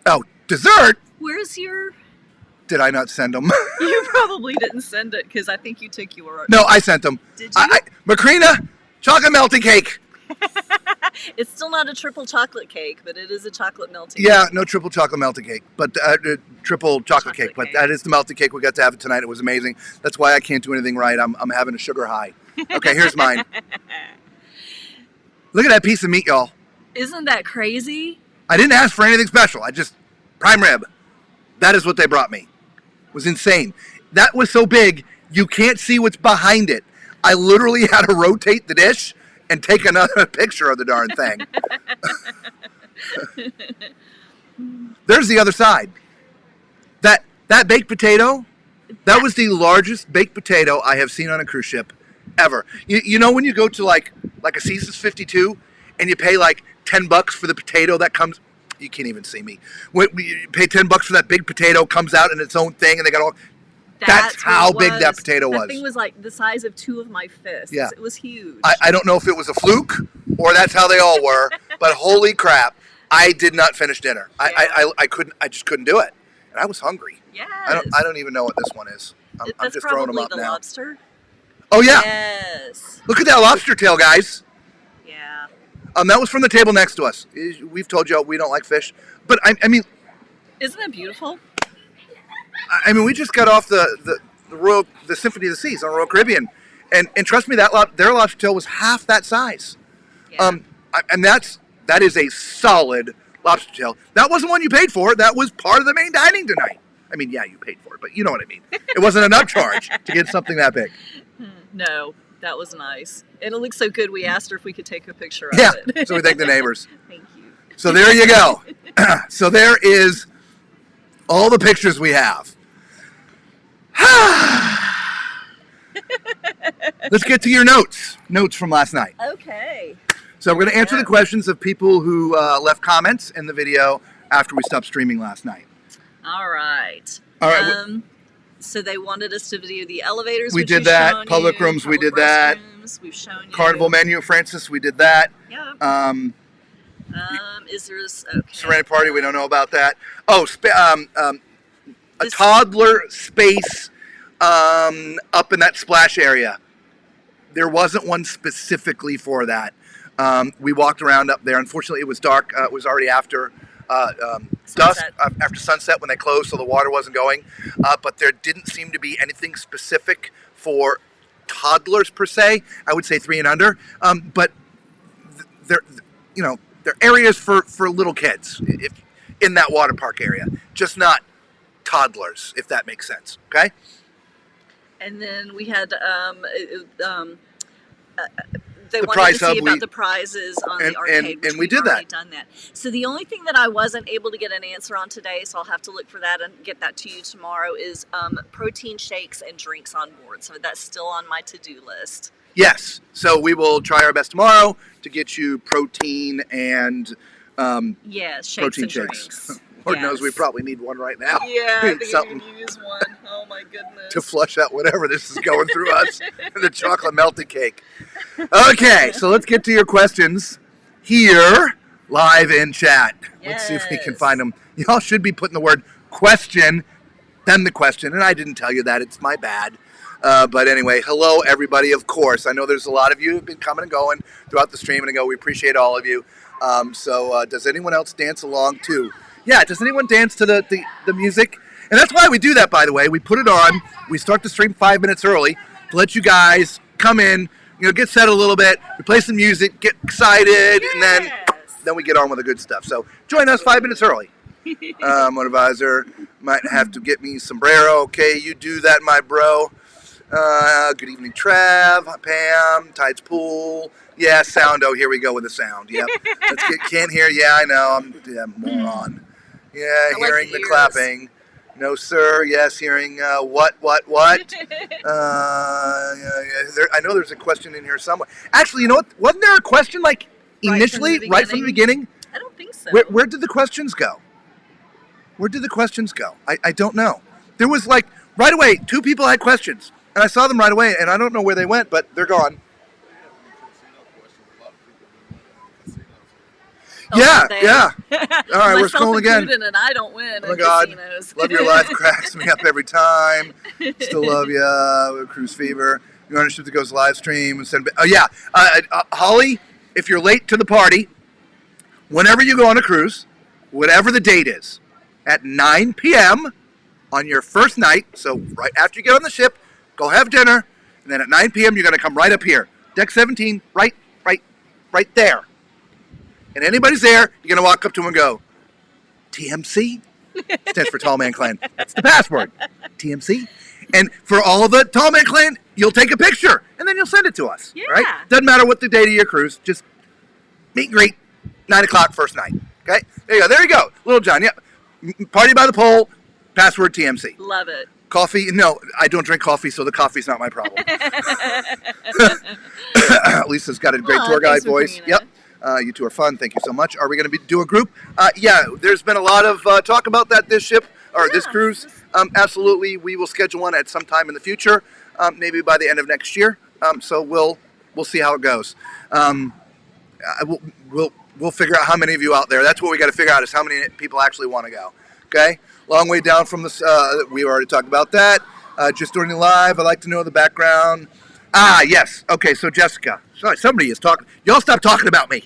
Oh, dessert? Where's your... Did I not send them? You probably didn't send it because I think you took your... No, I sent them. Did you? Macrina, chocolate melting cake. It's still not a triple chocolate cake, but it is a chocolate melting Yeah, cake. no triple chocolate melting cake, but triple chocolate cake. But that is the melting cake. We got to have it tonight. It was amazing. That's why I can't do anything right. I'm having a sugar high. Okay, here's mine. Look at that piece of meat, y'all. Isn't that crazy? I didn't ask for anything special. I just, prime rib. That is what they brought me. It was insane. That was so big, you can't see what's behind it. I literally had to rotate the dish and take another picture of the darn thing. There's the other side. That baked potato, that was the largest baked potato I have seen on a cruise ship ever. You know when you go to like a Seasons 52 and you pay like $10 for the potato that comes, you can't even see me. When you pay $10 for that big potato, comes out in its own thing, and they got all. That's how big that potato was. That thing was like the size of 2 of my fists. Yeah. It was huge. I don't know if it was a fluke or that's how they all were, but holy crap, I did not finish dinner. Yeah. I just couldn't do it, and I was hungry. Yes. I don't even know what this one is. I'm just throwing them up the now. Lobster. Oh yeah. Yes. Look at that lobster tail, guys. Yeah. That was from the table next to us. We've told you we don't like fish, but I mean, Isn't it beautiful? I mean, we just got off the Symphony of the Seas on Royal Caribbean, and trust me, their lobster tail was half that size. Yeah. And that is a solid lobster tail. That wasn't one you paid for. That was part of the main dining tonight. I mean, yeah, you paid for it, but you know what I mean. It wasn't an upcharge to get something that big. No, that was nice. And it looked so good, we asked her if we could take a picture of Yeah, it. so we thank the neighbors. Thank you. So there you go. So there is all the pictures we have. Let's get to your notes. Notes from last night. Okay. So we're going to answer the questions of people who left comments in the video after we stopped streaming last night. All right. All right. So they wanted us to video the elevators. We which did we've that. shown Public you. rooms, we Public did that. restrooms, we've shown you. Carnival menu, Francis, we did that. Yeah. Is there okay. Serenity Party, we don't know about that. Oh, a toddler space up in that splash area. There wasn't one specifically for that. We walked around up there. Unfortunately, it was dark. It was already after dusk, after sunset when they closed, so the water wasn't going. But there didn't seem to be anything specific for toddlers per se. I would say 3 and under. But they're areas for little kids in that water park area, just not toddlers, if that makes sense. Okay. And then we had they The wanted prize to see hub, about the prizes on the arcade, which and we we've did already that. done that. So the only thing that I wasn't able to get an answer on today, so I'll have to look for that and get that to you tomorrow, is protein shakes and drinks on board. So that's still on my to-do list. Yes. So we will try our best tomorrow to get you protein and Yes, shakes protein and shakes. drinks. Lord knows we Yes. probably need one right now. Yeah, We I need think something you could use one. Oh my goodness. to flush out whatever this is going through us. The chocolate melted cake. Okay, so let's get to your questions here live in chat. Let's see if we can Yes. find them. Y'all should be putting the word question, then the question, and I didn't tell you that. It's my bad. But anyway, hello everybody. Of course, I know there's a lot of you who've been coming and going throughout the stream, and we appreciate all of you. So does anyone else dance along too? Yeah, does anyone dance to the music? And that's why we do that, by the way. We put it on. We start the stream 5 minutes early to let you guys come in, get set a little bit. We play some music, get excited, and then we get on with the good stuff. So join us 5 minutes early. Motivizer might have to get me sombrero. Okay, you do that, my bro. Good evening, Trav, Pam, Tides Pool. Yeah, sound. Oh, here we go with the sound. Yep. Let's get can't hear. Yeah, I know. I'm a moron. Yeah, I like hearing the the ears. clapping. No, sir. Yes, hearing what? Yeah, I know there's a question in here somewhere. Actually, you know what? Wasn't there a question like initially, right from the beginning? I don't think so. Where did the questions go? Where did the questions go? I don't know. There was like right away 2 people had questions, and I saw them right away, and I don't know where they went, but they're gone. Yeah. All right, we're scrolling again. And I don't win. Oh my God, love your life, cracks me up every time. Still love you, Cruise Fever. Your ownership that goes live stream and send. Oh yeah, Holly, if you're late to the party, whenever you go on a cruise, whatever the date is, at 9 p.m. on your first night, so right after you get on the ship, go have dinner, and then at 9 p.m. you're gonna come right up here, deck 17, right there. And anybody's there, you're going to walk up to them and go, TMC? Stands for Tall Man Clan. That's the password. TMC. And for all of the Tall Man Clan, you'll take a picture, and then you'll send it to us. Yeah. Right? Doesn't matter what the date of your cruise. Just meet and greet, 9 o'clock first night. Okay? There you go. Little John, yeah. Party by the pole, password TMC. Love it. Coffee? No, I don't drink coffee, so the coffee's not my problem. Lisa's got a great tour guide voice. Yep. You two are fun. Thank you so much. Are we going to do a group? Yeah, there's been a lot of talk about that this cruise. Absolutely. We will schedule one at some time in the future, maybe by the end of next year. So we'll see how it goes. We'll figure out how many of you out there. That's what we got to figure out is how many people actually want to go. Okay? Long way down from the, we already talked about that. Just doing it live. I'd like to know the background. Yes. Okay, so Jessica. Sorry, somebody is talking. Y'all stop talking about me.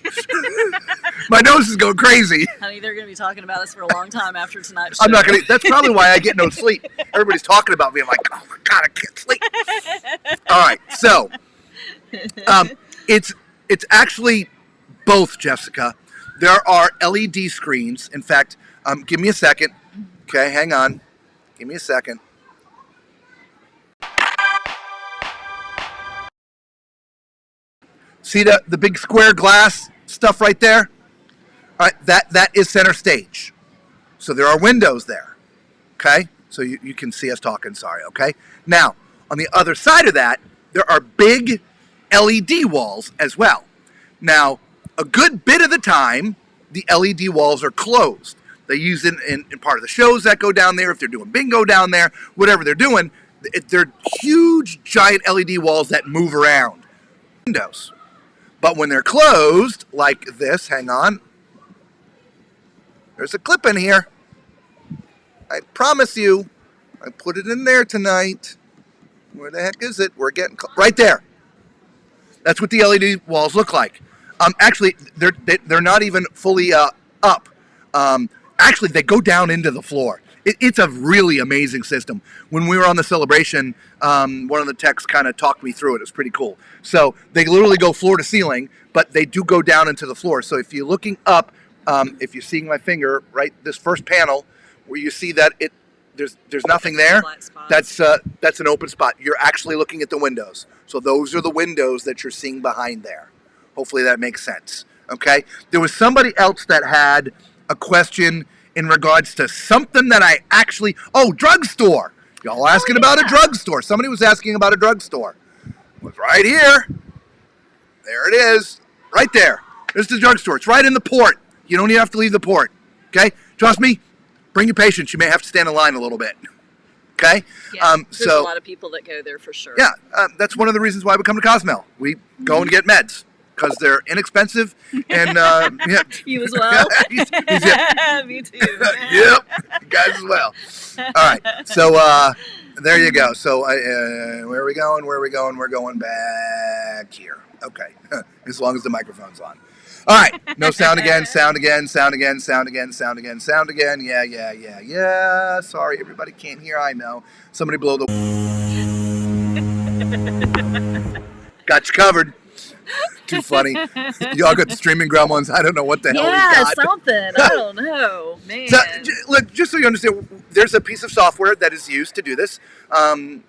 My nose is going crazy. Honey, they're going to be talking about us for a long time after tonight's show. I'm not going to. That's probably why I get no sleep. Everybody's talking about me. I'm like, oh my God, I can't sleep. All right, so it's actually both, Jessica. There are LED screens. In fact, give me a second. Okay, hang on. Give me a second. See the big square glass stuff right there? All right, that is center stage. So there are windows there. Okay? So you can see us talking, sorry, okay? Now, on the other side of that, there are big LED walls as well. Now, a good bit of the time, the LED walls are closed. They use it in part of the shows that go down there, if they're doing bingo down there, whatever they're doing. They're huge, giant LED walls that move around. Windows. But when they're closed, like this, hang on. There's a clip in here. I promise you, I put it in there tonight. Where the heck is it? We're getting right there. That's what the LED walls look like. Actually, they're not even fully up. Actually, they go down into the floor. It's a really amazing system. When we were on the celebration, one of the techs kind of talked me through it. It was pretty cool. So they literally go floor to ceiling, but they do go down into the floor. So if you're looking up, if you're seeing my finger, right, this first panel, where you see that there's nothing there. Black spots. That's an open spot. You're actually looking at the windows. So those are the windows that you're seeing behind there. Hopefully that makes sense. Okay. There was somebody else that had a question in regards to something that I actually. Oh, drugstore. Y'all asking about a drugstore. Somebody was asking about a drugstore. It was right here. There it is. Right there. There's the drugstore. It's right in the port. You don't even have to leave the port. Okay? Trust me, bring your patience. You may have to stand in line a little bit. Okay? Yeah, there's a lot of people that go there for sure. Yeah, that's one of the reasons why we come to Cozumel. We go and get meds because they're inexpensive and yeah. You as well? He's Me too. Yep, you guys as well. All right, so there you go. So where are we going? Where are we going? We're going back here. Okay, as long as the microphone's on. All right, no sound again, sound again, sound again, sound again, sound again, sound again. Yeah. Sorry, everybody can't hear. I know. Somebody blow the. Got you covered. Too funny. Y'all got the streaming gremlins. I don't know what the hell we got. Something. I don't know, man. So, look, just so you understand, there's a piece of software that is used to do this, and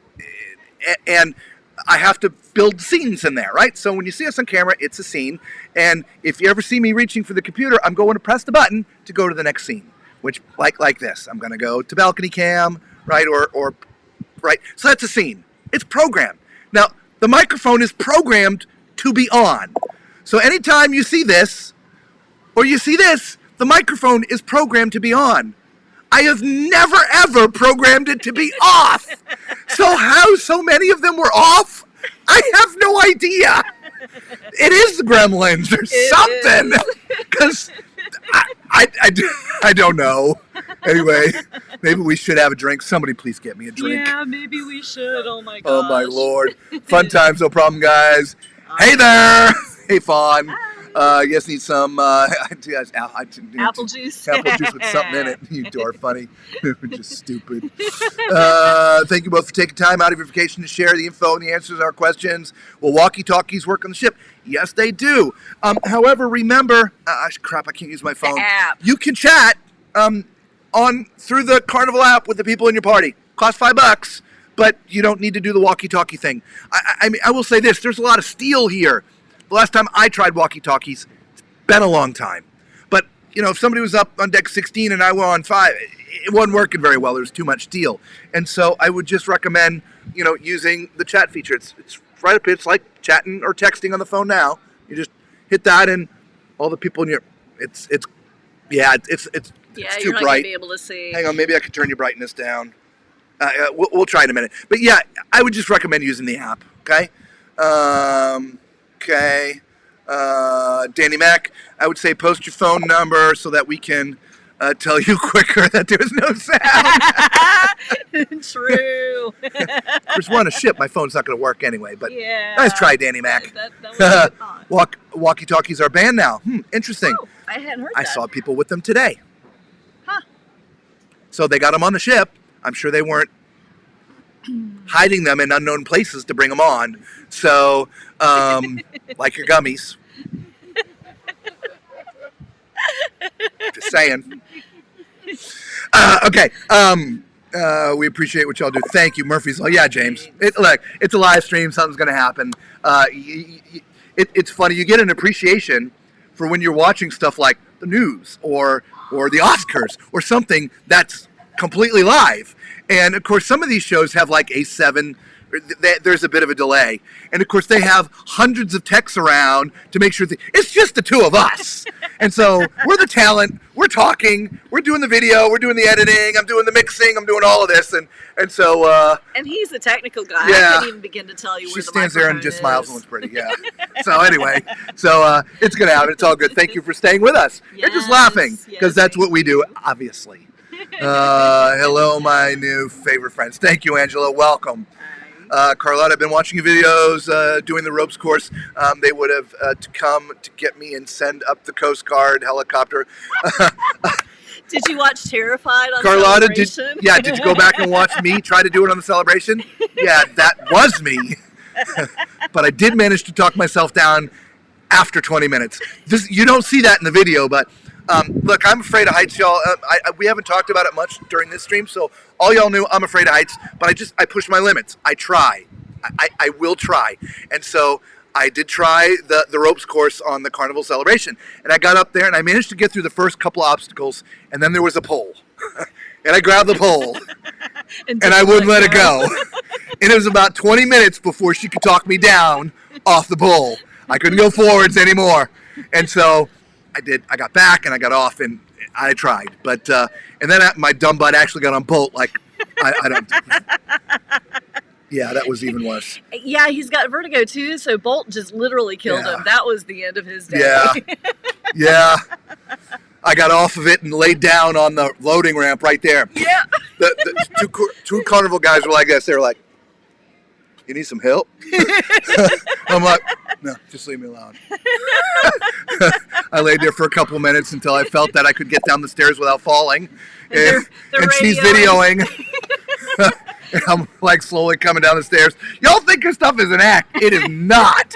I have to build scenes in there, right? So when you see us on camera, it's a scene, and if you ever see me reaching for the computer, I'm going to press the button to go to the next scene, which like this. I'm going to go to balcony cam, right, or right. So that's a scene. It's programmed. Now the microphone is programmed to be on. So anytime you see this or you see this, the microphone is programmed to be on. I have never ever programmed it to be off. So how so many of them were off? I have no idea. It is the gremlins or something. Because I don't know. Anyway, maybe we should have a drink. Somebody please get me a drink. Yeah, maybe we should. Oh my gosh. Oh my Lord. Fun times, no problem, guys. Hey there. Hey, Fawn. Yes, need some apple juice. Apple juice with something in it. You are funny. Just stupid. Thank you both for taking time out of your vacation to share the info and the answers to our questions. Will walkie-talkies work on the ship? Yes, they do. However, remember, crap, I can't use my phone. The app. You can chat through the Carnival app with the people in your party. Costs $5. But you don't need to do the walkie-talkie thing. I mean, I will say this. There's a lot of steel here. The last time I tried walkie-talkies, it's been a long time. But, you know, if somebody was up on deck 16 and I were on 5, it wasn't working very well. There was too much steel. And so I would just recommend, you know, using the chat feature. It's right up here. It's like chatting or texting on the phone now. You just hit that and all the people in your... It's too you're not bright. going to be able to see. Hang on, maybe I could turn your brightness down. We'll try in a minute. But yeah, I would just recommend using the app, okay? Danny Mac, I would say post your phone number so that we can tell you quicker that there was no sound. True. Of course, we're on a ship. My phone's not going to work anyway. But yeah. Nice try, Danny Mac. That was a good thought. Walkie-talkies are banned now. Interesting. Oh, I hadn't heard I that. saw people with them today. Huh. So they got them on the ship. I'm sure they weren't hiding them in unknown places to bring them on. So, like your gummies. Just saying. Okay. We appreciate what y'all do. Thank you, Murphy's. Oh yeah, James. Look, it's a live stream. Something's going to happen. It's funny. You get an appreciation for when you're watching stuff like the news or the Oscars or something that's completely live. And of course, some of these shows have like there's a bit of a delay. And of course, they have hundreds of techs around to make sure it's just the two of us. And so we're the talent, we're talking, we're doing the video, we're doing the editing, I'm doing the mixing, I'm doing all of this. And so... and he's the technical guy. Yeah. I couldn't even begin to tell you where the She stands there and just is. smiles and looks pretty, yeah. So anyway, it's going to happen. It's all good. Thank you for staying with us. And just laughing, because that's what we do, obviously. Hello, my new favorite friends. Thank you, Angela. Welcome. Carlotta, I've been watching your videos, doing the ropes course. They would have come to get me and send up the Coast Guard helicopter. Did you watch Terrified on Carlotta, Celebration? did you go back and watch me try to do it on the Celebration? Yeah, that was me. But I did manage to talk myself down after 20 minutes. You don't see that in the video, but Look, I'm afraid of heights, y'all. We haven't talked about it much during this stream, so all y'all knew I'm afraid of heights, but I push my limits. I try. I will try. And so I did try the ropes course on the Carnival celebration. And I got up there and I managed to get through the first couple of obstacles, and then there was a pole. And I grabbed the pole and I wouldn't let it go. And it was about 20 minutes before she could talk me down off the pole. I couldn't go forwards anymore. And so I did. I got back and I got off and I tried. But and then my dumb butt actually got on Bolt. Like, I don't. Yeah, that was even worse. Yeah, he's got vertigo too, so Bolt just literally killed him. That was the end of his day. Yeah. Yeah. I got off of it and laid down on the loading ramp right there. Yeah. The two Carnival guys were like this. They were like, "You need some help?" I'm like, "No, just leave me alone." I laid there for a couple minutes until I felt that I could get down the stairs without falling. And she's videoing. And I'm like slowly coming down the stairs. Y'all think this stuff is an act. It is not.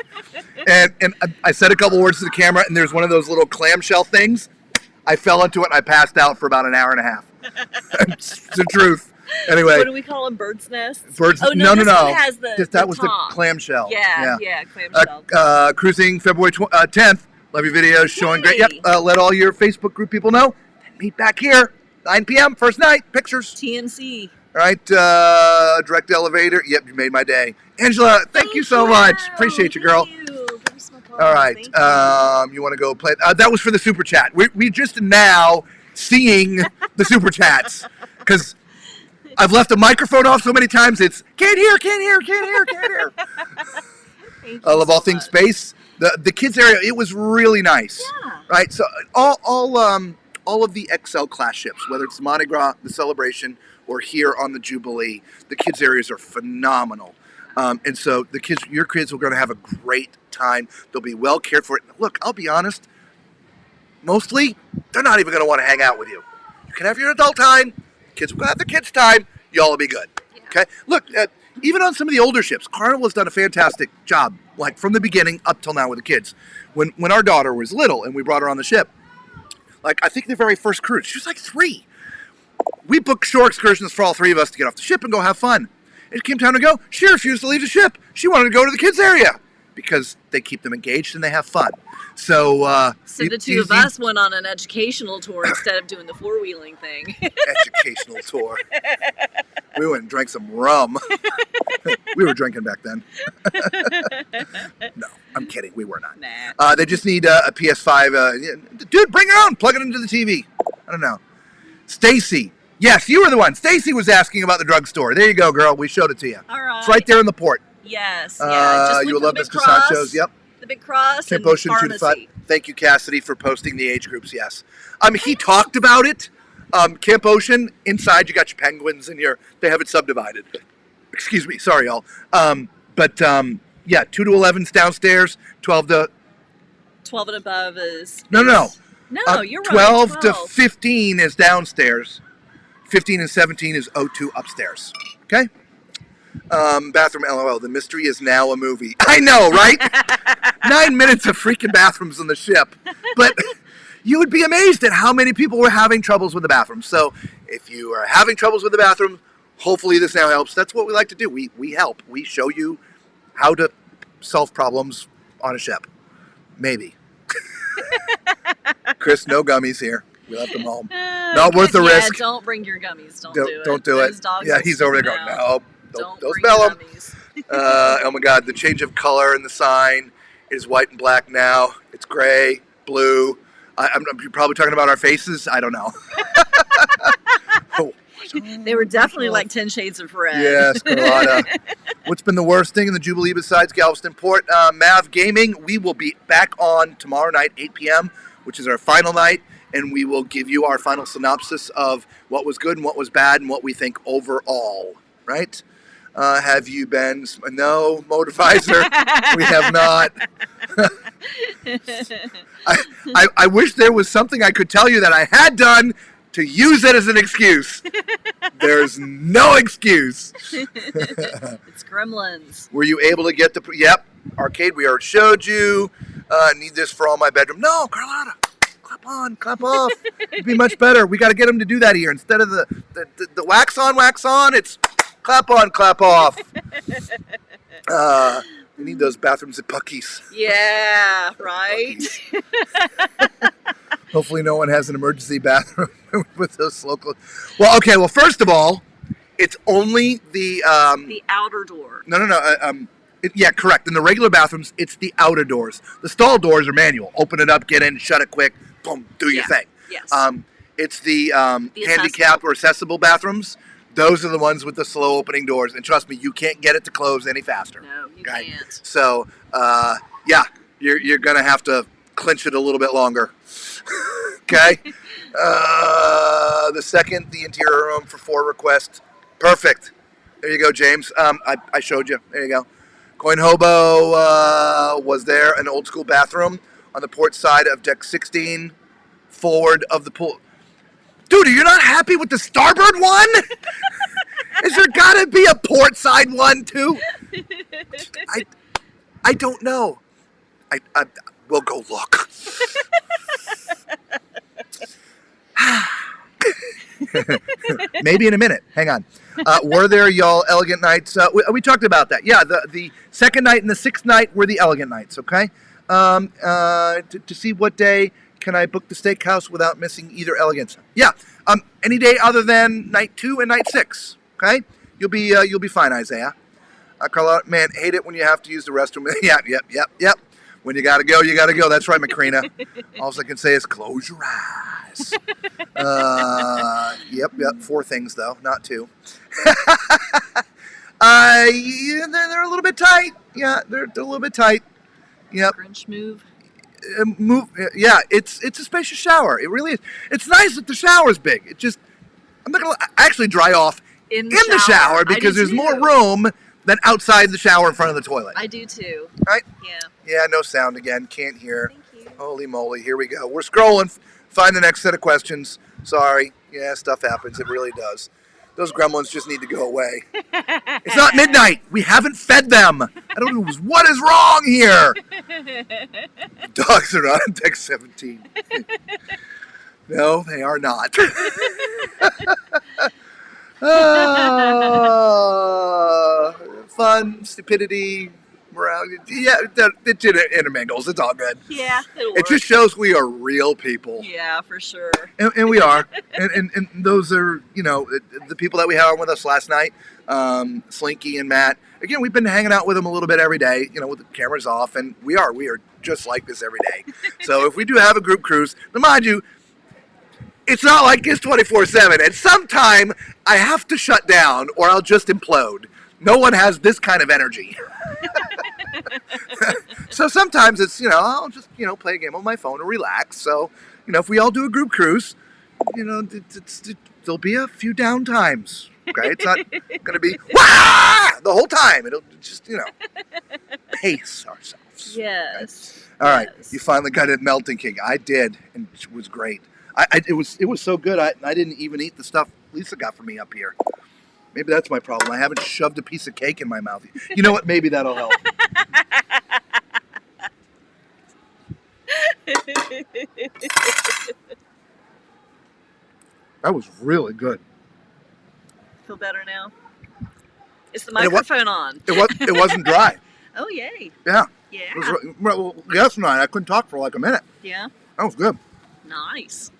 And I said a couple words to the camera, and there's one of those little clamshell things. I fell into it and I passed out for about an hour and a half. It's the truth. Anyway. What do we call them? Bird's nests? Birds. Oh, no. This one has that was top. the clamshell. Yeah, clamshell. Cruising February 10th. Love your videos. Showing great. Yep. Let all your Facebook group people know. Meet back here. 9 p.m. First night. Pictures. TMC. All right. Direct elevator. Yep. You made my day. Angela, thank you so much. Appreciate you, girl. All right. You want to go play? That was for the super chat. We just now seeing the super chats because I've left the microphone off so many times. It's can't hear. I love all things space. The kids area. It was really nice. Yeah. Right. So all of the XL class ships, whether it's the Mardi Gras, the celebration, or here on the Jubilee, the kids areas are phenomenal. And so your kids are going to have a great time. They'll be well cared for. Look, I'll be honest. Mostly, they're not even going to want to hang out with you. You can have your adult time. Kids will have the kids' time. Y'all will be good. Yeah. Okay. Look, even on some of the older ships, Carnival has done a fantastic job. Like from the beginning up till now with the kids. When our daughter was little and we brought her on the ship, like I think the very first cruise, she was like 3. We booked shore excursions for all 3 of us to get off the ship and go have fun. It came time to go. She refused to leave the ship. She wanted to go to the kids area because they keep them engaged and they have fun. So the two of us went on an educational tour instead of doing the 4-wheeling thing. Educational tour. We went and drank some rum. We were drinking back then. No, I'm kidding. We were not. Nah. They just need a PS5. Dude, bring it on. Plug it into the TV. I don't know. Stacy. Yes, you were the one. Stacy was asking about the drugstore. There you go, girl. We showed it to you. All right. It's right there in the port. Yes. Yeah. Just you will love Mr. Cross, Sancho's. Yep. The big cross Camp and Ocean pharmacy. 2 to 5. Thank you, Cassidy, for posting the age groups. Yes. He talked about it. Camp Ocean, inside you got your penguins and they have it subdivided. Excuse me. Sorry, y'all. Yeah, 2 to 11's downstairs. 12 and above is... No, you're right. 12 to 15 is downstairs. 15 and 17 is O2 upstairs. Okay? Bathroom LOL. The mystery is now a movie. I know, right? 9 minutes of freaking bathrooms on the ship. But you would be amazed at how many people were having troubles with the bathroom. So if you are having troubles with the bathroom, hopefully this now helps. That's what we like to do. We help. We show you how to solve problems on a ship. Maybe. Chris, no gummies here. We left them home. Not worth the risk. Don't bring your gummies. Don't do it. Those dogs he's over there going, no. Don't smell them. Oh my God, the change of color in the sign is white and black now. It's gray, blue. I'm probably talking about our faces. I don't know. They were definitely like 10 shades of red. Yes, Carlotta. What's been the worst thing in the Jubilee besides Galveston Port? Mav Gaming, we will be back on tomorrow night, 8 p.m., which is our final night, and we will give you our final synopsis of what was good and what was bad and what we think overall, right? Have you been? No, Motorvisor. We have not. I wish there was something I could tell you that I had done to use it as an excuse. There's no excuse. It's Gremlins. Were you able to get the... Yep. Arcade, we already showed you. Need this for all my bedroom. No, Carlotta. Clap clap on, clap off. It'd be much better. We got to get them to do that here. Instead of the wax on, it's clap on, clap off. We need those bathrooms at Buc-ee's. Yeah, right. Hopefully no one has an emergency bathroom with those local. Well, okay. Well, first of all, it's only the outer door. No. Yeah, correct. In the regular bathrooms, it's the outer doors. The stall doors are manual. Open it up, get in, shut it quick, boom, do your thing. Yes. It's the handicapped or accessible bathrooms. Those are the ones with the slow opening doors. And trust me, you can't get it to close any faster. No, you can't. So, yeah, you're going to have to clinch it a little bit longer. Okay? The second, the interior room for 4 requests. Perfect. There you go, James. I showed you. There you go. Coin Hobo was there, an old school bathroom on the port side of deck 16, forward of the pool. Dude, are you not happy with the starboard one? Is there gotta be a port side one too? I don't know. I we'll go look. Maybe in a minute. Hang on. Were there y'all elegant nights? We talked about that. Yeah, the second night and the 6th night were the elegant nights. Okay. To see what day can I book the steakhouse without missing either elegance? Yeah. Any day other than night 2 and night 6. Okay. You'll be fine, Isaiah. Carlotta, man, hate it when you have to use the restroom. Yep. When you gotta go, you gotta go. That's right, Macrina. All I can say is close your eyes. Yep. 4 things though, not 2. Yeah, they're a little bit tight. Yeah, they're a little bit tight. Yep. Grinch move. Yeah, it's a spacious shower. It really is. It's nice that the shower's big. It just, I'm not gonna actually dry off in the shower because there's more room than outside the shower in front of the toilet. I do too. Right? Yeah. Yeah, no sound again. Can't hear. Thank you. Holy moly. Here we go. We're scrolling. Find the next set of questions. Sorry. Yeah, stuff happens. It really does. Those gremlins just need to go away. It's not midnight. We haven't fed them. I don't know what is wrong here. Dogs are not on deck 17. No, they are not. Fun, stupidity, morality. Yeah, it intermingles. It's all good. Yeah, it just shows we are real people. Yeah, for sure. And we are. and those are, the people that we had on with us last night, Slinky and Matt. Again, we've been hanging out with them a little bit every day, with the cameras off, and we are just like this every day. So if we do have a group cruise, now mind you, it's not like this 24/7. At some time, I have to shut down or I'll just implode. No one has this kind of energy. So sometimes it's, I'll just, play a game on my phone or relax. So, if we all do a group cruise, there'll be a few down times. Okay? It's not going to be wah! The whole time. It'll just, pace ourselves. Yes. Okay? All right. Yes. You finally got it melting king. I did, and it was great. It was so good. I didn't even eat the stuff Lisa got for me up here. Maybe that's my problem. I haven't shoved a piece of cake in my mouth. You know what? Maybe that'll help. That was really good. Feel better now? Is the microphone on? It wasn't dry. Oh, yay. Yeah. Yeah. Well, last night I couldn't talk for like a minute. Yeah. That was good. Nice.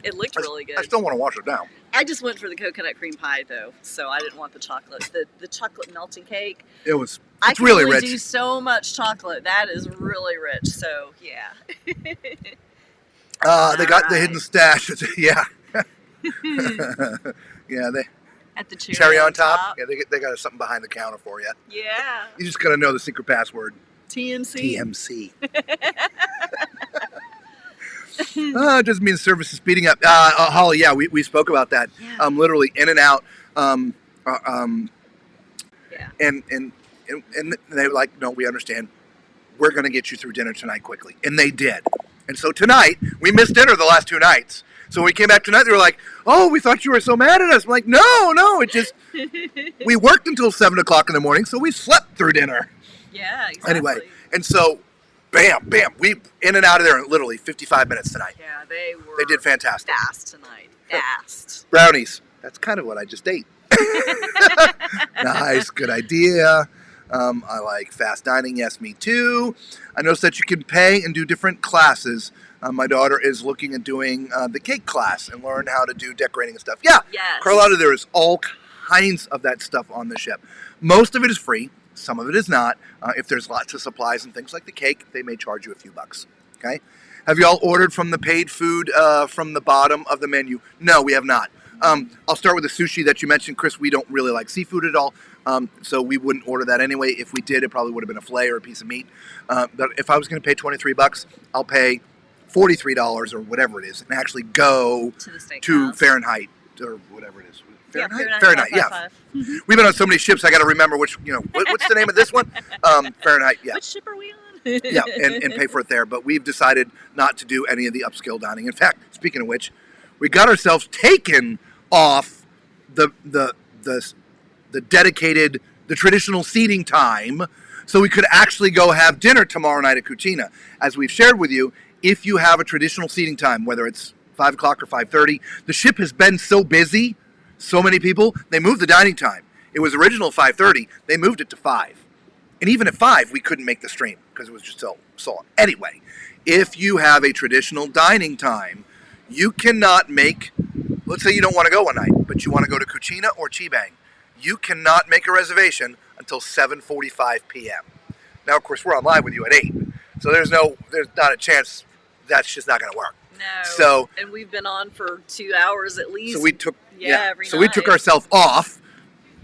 It looked really good. I still want to wash it down. I just went for the coconut cream pie though, so I didn't want the chocolate. The chocolate melting cake. It's I can really only rich. do so much chocolate. That is really rich. So yeah. They got the hidden stash. Yeah. Yeah. At the cherry on top. Yeah, they got something behind the counter for you. Yeah. You just gotta know the secret password. TMC. TMC. It just means service is speeding up. Holly, yeah, we spoke about that. Yeah. Literally in and out. Yeah. And they were like, no, we understand. We're going to get you through dinner tonight quickly. And they did. And so tonight, we missed dinner the last 2 nights. So when we came back tonight, they were like, oh, we thought you were so mad at us. I'm like, no, it just, we worked until 7 o'clock in the morning, so we slept through dinner. Yeah, exactly. Anyway, and so bam, bam. We in and out of there in literally 55 minutes tonight. Yeah, they were. They did fantastic. Fast tonight. Fast. Brownies. That's kind of what I just ate. Nice, good idea. I like fast dining. Yes, me too. I noticed that you can pay and do different classes. My daughter is looking at doing the cake class and learn how to do decorating and stuff. Yeah, Yes. Carlotta, there is all kinds of that stuff on the ship. Most of it is free. Some of it is not. If there's lots of supplies and things like the cake, they may charge you a few bucks. Okay? Have you all ordered from the paid food from the bottom of the menu? No, we have not. I'll start with the sushi that you mentioned, Chris. We don't really like seafood at all, so we wouldn't order that anyway. If we did, it probably would have been a fillet or a piece of meat. But if I was going to pay $23, I'll pay $43 or whatever it is and actually go To the steakhouse. to Fahrenheit or whatever it is. Yeah, Fahrenheit, yeah. 555. We've been on so many ships, I got to remember which, what's the name of this one? Fahrenheit, yeah. Which ship are we on? Yeah, and pay for it there. But we've decided not to do any of the upscale dining. In fact, speaking of which, we got ourselves taken off the dedicated, the traditional seating time, so we could actually go have dinner tomorrow night at Cucina. As we've shared with you, if you have a traditional seating time, whether it's 5 o'clock or 5:30, the ship has been so busy, so many people, they moved the dining time. It was original 5:30, they moved it to 5. And even at 5, we couldn't make the stream because it was just so long. Anyway, if you have a traditional dining time, you cannot make, let's say you don't want to go one night, but you want to go to Cucina or Chibang. You cannot make a reservation until 7:45 p.m. Now, of course, we're on live with you at 8, so there's not a chance that's just not going to work. No. So, and we've been on for 2 hours at least. so we took, every so night. we took ourselves off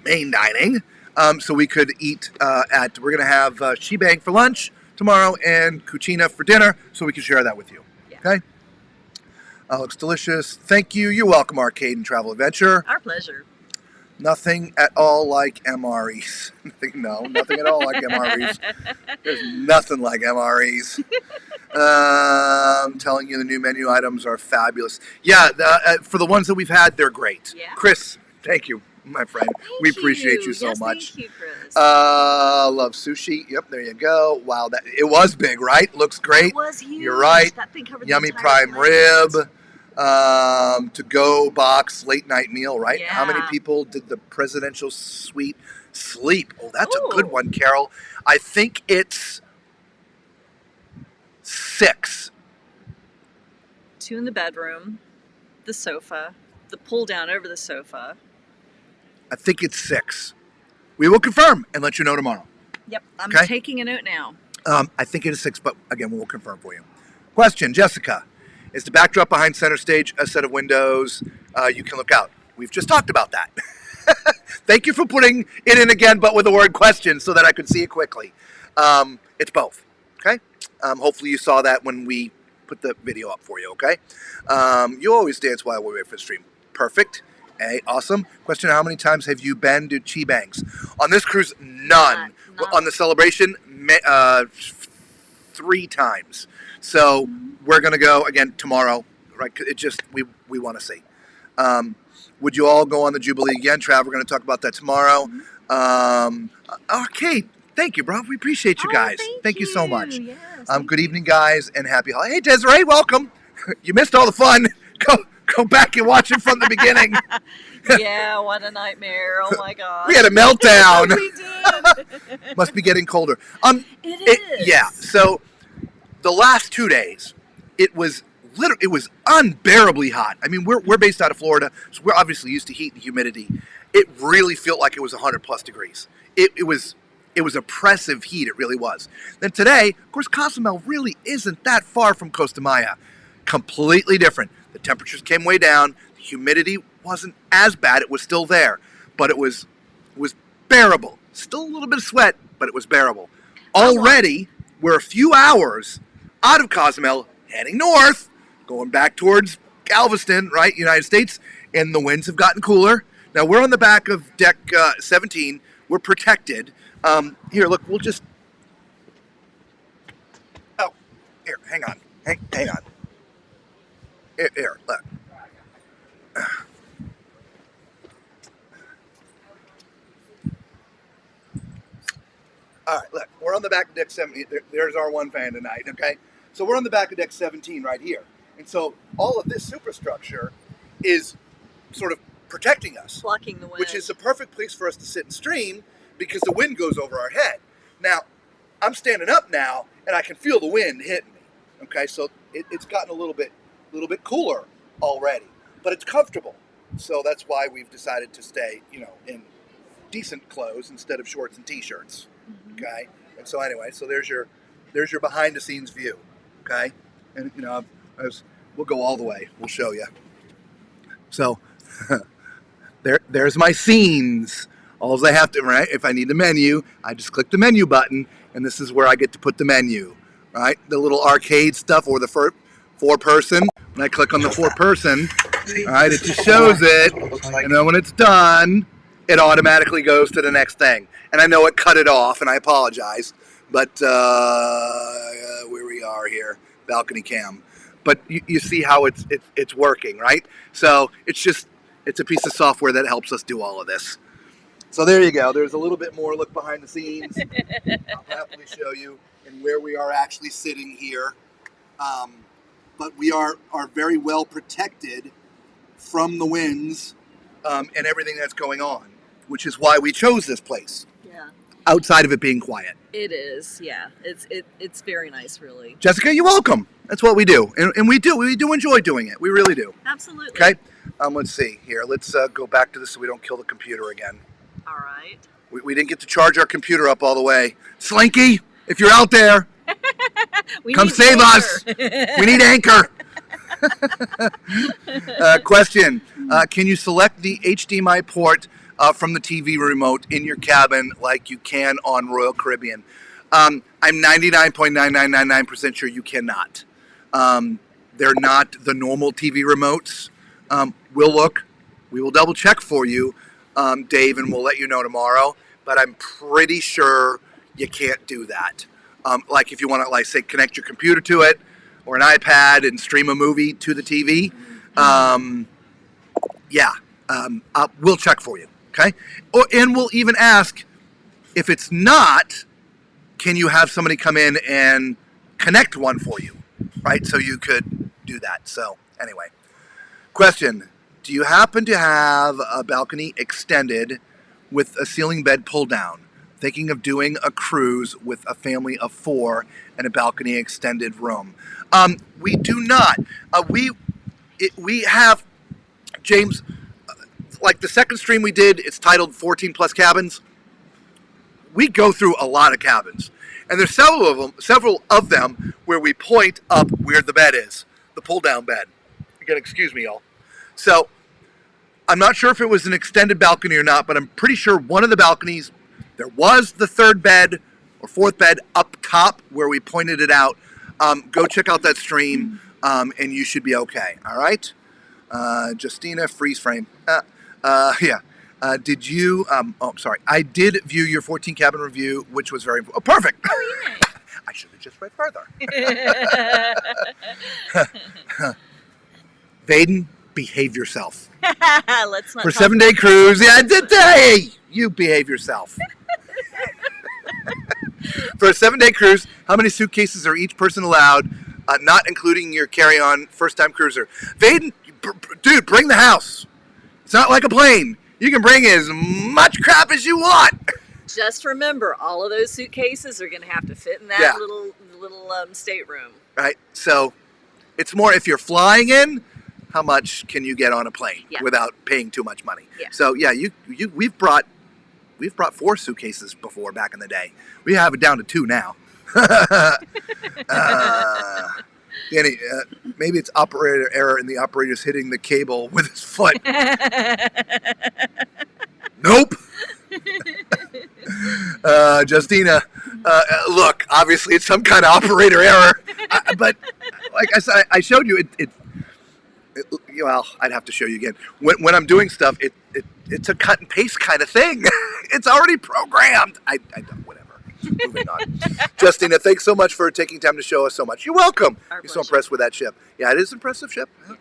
main dining, so we could eat we're going to have Shebang for lunch tomorrow and Cucina for dinner, so we can share that with you. Yeah. Okay? Looks delicious. Thank you. You're welcome, Arcade and Travel Adventure. Our pleasure. Nothing at all like MREs. Nothing at all like MREs. There's nothing like MREs. I'm telling you, the new menu items are fabulous. Yeah, for the ones that we've had, they're great. Yeah. Chris, thank you, my friend. We appreciate you so yes, much. Thank you, Chris. Love sushi. Yep, there you go. Wow, it was big, right? Looks great. It was huge. You're right. That thing covered Yummy the entire prime plate. rib. To-go box late night meal, right? Yeah. How many people did the presidential suite sleep? Oh, that's Ooh. a good one, Carol. I think it's 6. 2 in the bedroom, the sofa, the pull down over the sofa. I think it's 6. We will confirm and let you know tomorrow. Yep, I'm Okay. taking a note now. I think it is 6, but again, we will confirm for you. Question, Jessica. Is the backdrop behind center stage a set of windows you can look out? We've just talked about that. Thank you for putting it in again, but with the word question so that I could see it quickly. It's both, okay? Hopefully you saw that when we put the video up for you, okay? You always dance while we wait for the stream. Perfect. Hey, awesome. Question, how many times have you been to Chibangs? On this cruise, none. None. On the Celebration, 3 times. So we're going to go again tomorrow, right? It just, we want to see. Would you all go on the Jubilee again? Trav, we're going to talk about that tomorrow. Kate, thank you, bro. We appreciate you guys. Thank you so much. Yes, Good evening, guys, and happy holidays. Hey, Desiree, welcome. You missed all the fun. Go back and watch it from the beginning. Yeah, what a nightmare. Oh my God. We had a meltdown. We did. Must be getting colder. It is. Yeah, so the last 2 days, it was unbearably hot. I mean, we're based out of Florida, so we're obviously used to heat and humidity. It really felt like it was 100 plus degrees. It was oppressive heat. It really was. Then today, of course, Cozumel really isn't that far from Costa Maya. Completely different. The temperatures came way down. The humidity wasn't as bad. It was still there, but it was bearable. Still a little bit of sweat, but it was bearable. Already, we're a few hours out of Cozumel, heading north, going back towards Galveston, right, United States, and the winds have gotten cooler. Now, we're on the back of deck 17. We're protected. Here, look, we'll just... Oh, here, hang on. Hang on. Here, look. All right, look, we're on the back of deck 17. There's our one fan tonight, okay? So we're on the back of deck 17 right here. And so all of this superstructure is sort of protecting us. Blocking the wind. Which is the perfect place for us to sit and stream because the wind goes over our head. Now, I'm standing up now and I can feel the wind hitting me. Okay, so it's gotten a little bit cooler already, but it's comfortable. So that's why we've decided to stay, in decent clothes instead of shorts and t-shirts. Okay, and so anyway, so there's your behind the scenes view. Okay, and we'll go all the way. We'll show you. So there's my scenes. All I have to, right? If I need the menu, I just click the menu button, and this is where I get to put the menu. Right, the little arcade stuff or the four person. When I click on the 4-person, all right, it just shows it, and then when it's done, it automatically goes to the next thing. And I know it cut it off, and I apologize, but where we are here, balcony cam. But you see how it's working, right? So it's a piece of software that helps us do all of this. So there you go. There's a little bit more look behind the scenes. I'll happily show you and where we are actually sitting here. But we are very well protected from the winds and everything that's going on, which is why we chose this place. Yeah. Outside of it being quiet. It is, yeah. It's very nice, really. Jessica, you're welcome. That's what we do, and we do enjoy doing it. We really do. Absolutely. Okay. Let's see here. Let's go back to this so we don't kill the computer again. All right. We didn't get to charge our computer up all the way. Slinky, if you're out there, come save us. We need Anchor. Question. Can you select the HDMI port from the TV remote in your cabin like you can on Royal Caribbean? I'm 99.9999% sure you cannot. They're not the normal TV remotes. We'll look. We will double check for you, Dave, and we'll let you know tomorrow. But I'm pretty sure you can't do that. Like if you want to, like, say, connect your computer to it or an iPad and stream a movie to the TV. We'll check for you. Okay. And we'll even ask if it's not, can you have somebody come in and connect one for you? Right. So you could do that. So anyway, question. Do you happen to have a balcony extended with a ceiling bed pull down? Thinking of doing a cruise with a family of 4 and a balcony extended room. We do not. We have, James, like the second stream we did, it's titled 14 plus cabins. We go through a lot of cabins. And there's several of them where we point up where the bed is, the pull down bed. Again, excuse me, y'all. So I'm not sure if it was an extended balcony or not, but I'm pretty sure one of the balconies, there was the third bed or fourth bed up top where we pointed it out. Go check out that stream, and you should be okay. All right? Justina, freeze frame. Did you, sorry. I did view your 14 cabin review, which was very, perfect. Oh, yeah. I should have just read further. Vaden, behave yourself. Let's not. For 7-day cruise, yeah, hey, you behave yourself. For a 7-day cruise, how many suitcases are each person allowed, not including your carry-on first-time cruiser? Vaden, dude, bring the house. It's not like a plane. You can bring as much crap as you want. Just remember, all of those suitcases are going to have to fit in that little stateroom. Right. So it's more if you're flying in, how much can you get on a plane without paying too much money? Yeah. So yeah, we've brought 4 suitcases before back in the day. We have it down to 2 now. Maybe it's operator error and the operator's hitting the cable with his foot. Nope. Justina, look, obviously it's some kind of operator error. But like I said, I showed you it. Well, I'd have to show you again. When I'm doing stuff, it's a cut and paste kind of thing. It's already programmed. I don't, whatever. Moving on. Justina, thanks so much for taking time to show us so much. You're welcome. Our You're so impressed with that ship. Yeah, it is an impressive ship. Yeah.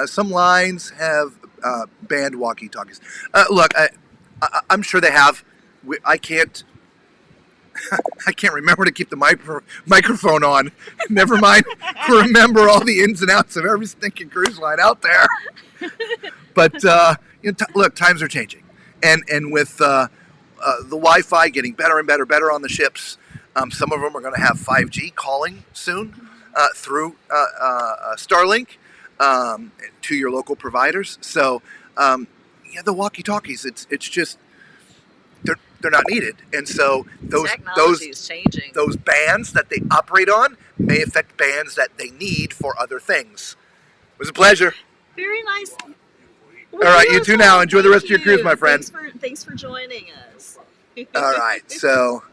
Some lines have banned walkie-talkies. Look, I'm sure they have. I can't I can't remember to keep the microphone on. Never mind, remember all the ins and outs of every stinking cruise line out there. But look, times are changing, and with the Wi-Fi getting better and better on the ships, some of them are going to have 5G calling soon through Starlink to your local providers. So the walkie-talkies, it's just they're not needed, and so Technology is changing. those bands that they operate on may affect bands that they need for other things. It was a pleasure. Very nice. All right, you too now. Enjoy the rest of your cruise, my friend. Thanks for joining us. All right, so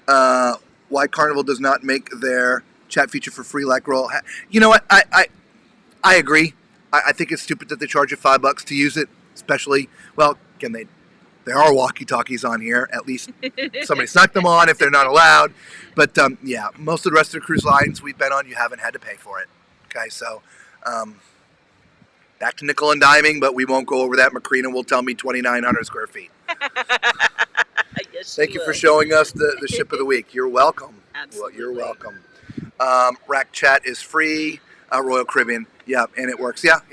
why Carnival does not make their chat feature for free like Royal? You know what? I agree. I think it's stupid that they charge you $5 to use it, especially. Well, again, there are walkie-talkies on here. At least somebody snuck them on if they're not allowed. But yeah, most of the rest of the cruise lines we've been on, you haven't had to pay for it. Okay, so back to nickel and diming, but we won't go over that. Macrina will tell me 2,900 square feet. Yes, Thank you for showing us the ship of the week. You're welcome. Absolutely. You're welcome. Rack chat is free. Royal Caribbean. Yep, and it works. Yep.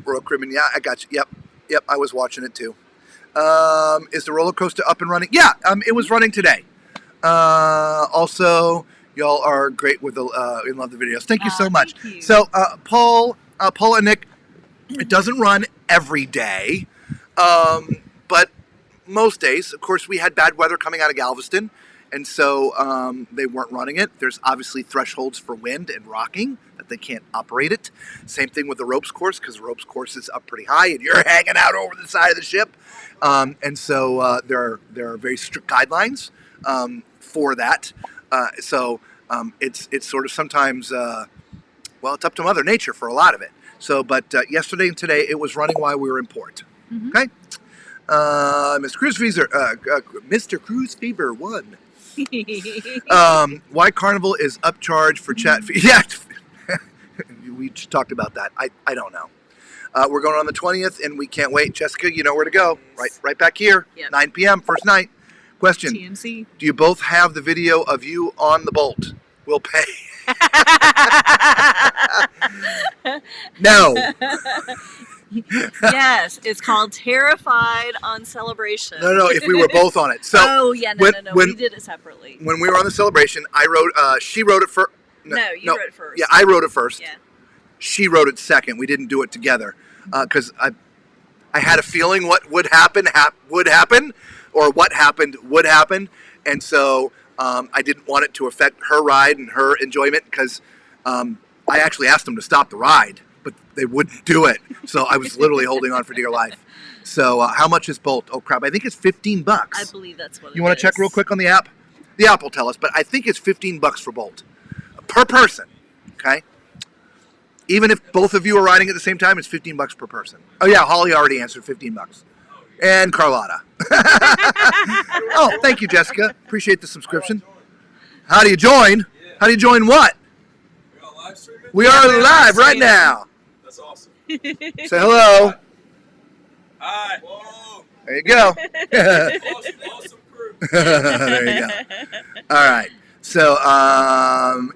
Royal Caribbean. Yeah, I got you. Yep. I was watching it too. Is the roller coaster up and running? Yeah. It was running today. Also, y'all are great with and love the videos. Thank you so much. Thank you. So, Paul and Nick, it doesn't run every day, but most days. Of course, we had bad weather coming out of Galveston, and so they weren't running it. There's obviously thresholds for wind and rocking that they can't operate it. Same thing with the ropes course, because the ropes course is up pretty high, and you're hanging out over the side of the ship. And so there are very strict guidelines for that. So it's sort of sometimes, it's up to Mother Nature for a lot of it. So, but yesterday and today, it was running while we were in port. Mm-hmm. Okay? Mr. Cruise Fever 1. Why Carnival is upcharge for chat fee? Yeah, we just talked about that. I don't know. We're going on the 20th, and we can't wait. Jessica, you know where to go. Right back here. Yep. 9 p.m. first night. Question: TMC. Do you both have the video of you on the bolt? We'll pay. No. Yes, it's called Terrified on Celebration. No. If we were both on it. So. No. We did it separately. When we were on the Celebration, I wrote. She wrote it first. No, you wrote it first. Yeah, I wrote it first. Yeah. She wrote it second. We didn't do it together because I had a feeling what would happen would happen, or what happened would happen, and so I didn't want it to affect her ride and her enjoyment because I actually asked them to stop the ride, but they wouldn't do it. So I was literally holding on for dear life. So how much is Bolt? Oh crap! I think it's $15. I believe that's what. You want to check real quick on the app? The app will tell us, but I think it's $15 for Bolt per person. Okay. Even if both of you are riding at the same time, it's $15 per person. Oh yeah, Holly already answered $15. And Carlotta. Oh, thank you, Jessica. Appreciate the subscription. How do you join? How do you join what? We are live streaming? We are live right now. That's awesome. Say hello. Hi. Whoa. There you go. Awesome crew. There you go. All right. So,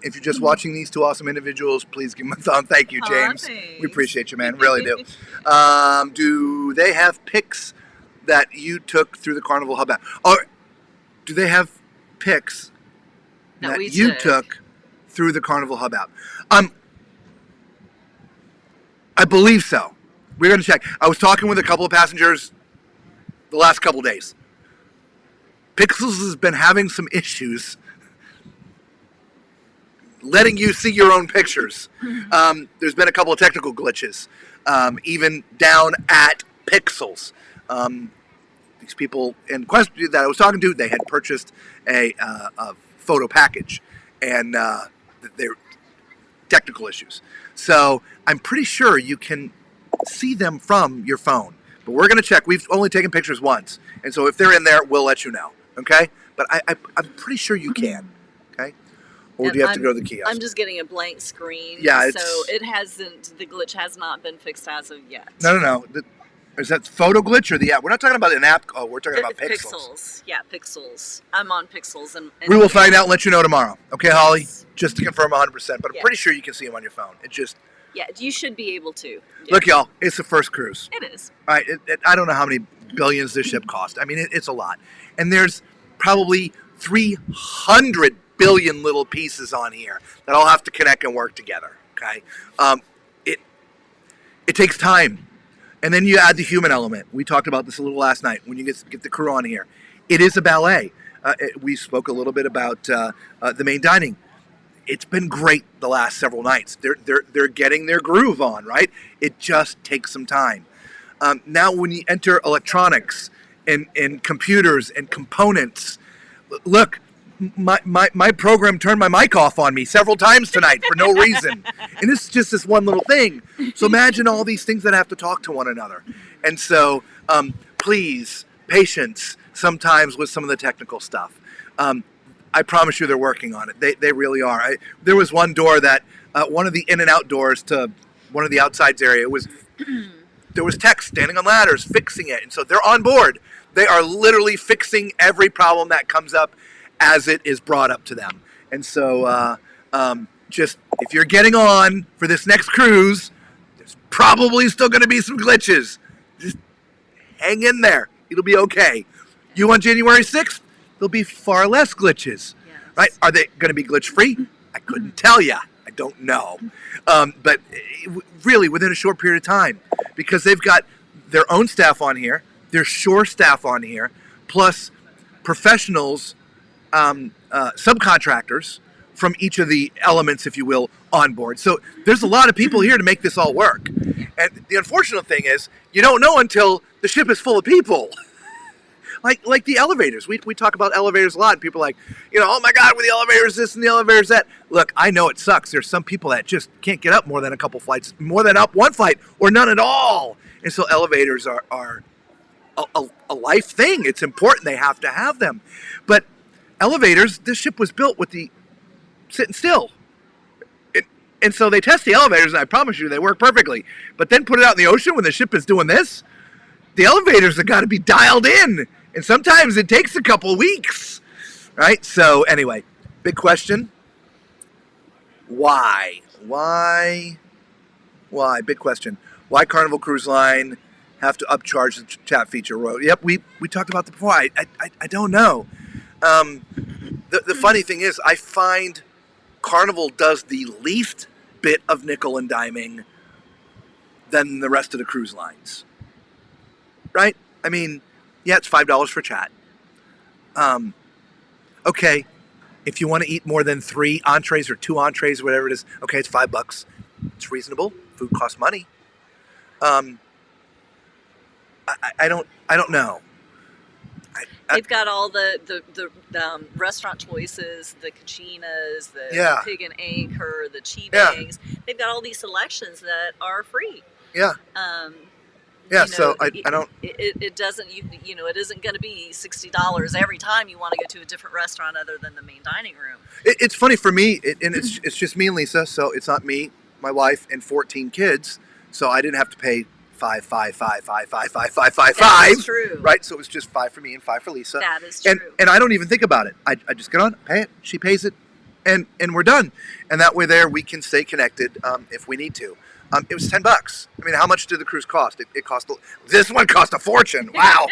if you're just watching these two awesome individuals, please give them a thumb. Thank you, James. Thanks. We appreciate you, man. Really do. Do they have pics that you took through the Carnival Hub app? Or do they have pics that you took through the Carnival Hub app? I believe so. We're going to check. I was talking with a couple of passengers the last couple of days. Pixels has been having some issues letting you see your own pictures. There's been a couple of technical glitches, even down at Pixels. These people in question that I was talking to, they had purchased a photo package, and they're technical issues. So I'm pretty sure you can see them from your phone. But we're going to check. We've only taken pictures once, and so if they're in there, we'll let you know. Okay? But I'm pretty sure you can. Okay? Or do you have to go to the kiosk? I'm just getting a blank screen. Yeah, so it hasn't. The glitch has not been fixed as of yet. No. Is that photo glitch or the app? We're not talking about an app. Oh, we're talking about pixels. Pixels. Yeah, Pixels. I'm on Pixels. And We will find out and let you know tomorrow. Okay, Holly? Yes. Just to confirm 100%. But I'm Yeah. pretty sure you can see them on your phone. It just... Yeah, you should be able to. Yeah. Look, y'all, it's the first cruise. It is. All right, I don't know how many billions this ship cost. I mean, it's a lot. And there's probably 300 billion little pieces on here that all have to connect and work together. Okay, it takes time, and then you add the human element. We talked about this a little last night when you get the crew on here. It is a ballet. We spoke a little bit about the main dining. It's been great the last several nights. They're getting their groove on, right? It just takes some time. Now, when you enter electronics and computers and components, look, my program turned my mic off on me several times tonight for no reason. And it's just this one little thing. So imagine all these things that have to talk to one another. And so please, patience sometimes with some of the technical stuff. I promise you they're working on it. They really are. There was one door that, one of the in and out doors to one of the outsides area, there was techs standing on ladders fixing it. And so they're on board. They are literally fixing every problem that comes up as it is brought up to them. And so just if you're getting on for this next cruise, there's probably still going to be some glitches. Just hang in there. It'll be okay. You on January 6th, there'll be far less glitches. Yes. Right? Are they going to be glitch free? I couldn't tell you. I don't know. But really within a short period of time, because they've got their own staff on here, their shore staff on here, plus professionals, subcontractors from each of the elements, if you will, on board. So there's a lot of people here to make this all work. And the unfortunate thing is, you don't know until the ship is full of people. Like the elevators. We talk about elevators a lot. And people are like, oh my God, with the elevators this and the elevators that. Look, I know it sucks. There's some people that just can't get up more than a couple flights, more than up one flight or none at all. And so elevators are a life thing. It's important. They have to have them. But elevators, this ship was built with the sitting still. And so they test the elevators, and I promise you they work perfectly. But then put it out in the ocean when the ship is doing this, the elevators have got to be dialed in. And sometimes it takes a couple weeks, right? So anyway, big question. Why? Big question. Why Carnival Cruise Line have to upcharge the chat feature? Yep, we talked about that before. I don't know. The funny thing is, I find Carnival does the least bit of nickel and diming than the rest of the cruise lines. Right? I mean, yeah, it's $5 for chat. Okay, if you want to eat more than 3 entrees or 2 entrees, whatever it is, okay, it's $5. It's reasonable. Food costs money. I don't know. They've got all the restaurant choices, the Kachinas, the pig and anchor, the cheatings. Yeah. They've got all these selections that are free. Yeah. So I don't. It doesn't. It isn't going to be $60 every time you want to go to a different restaurant other than the main dining room. It's funny for me, and it's just me and Lisa. So it's not me, my wife, and 14 kids. So I didn't have to pay five. That is true. Right. So it was just 5 for me and 5 for Lisa. That is true. And I don't even think about it. I just get on, pay it. She pays it, and we're done. And that way there we can stay connected if we need to. It was $10. I mean, how much did the cruise cost? It cost. This one cost a fortune. Wow.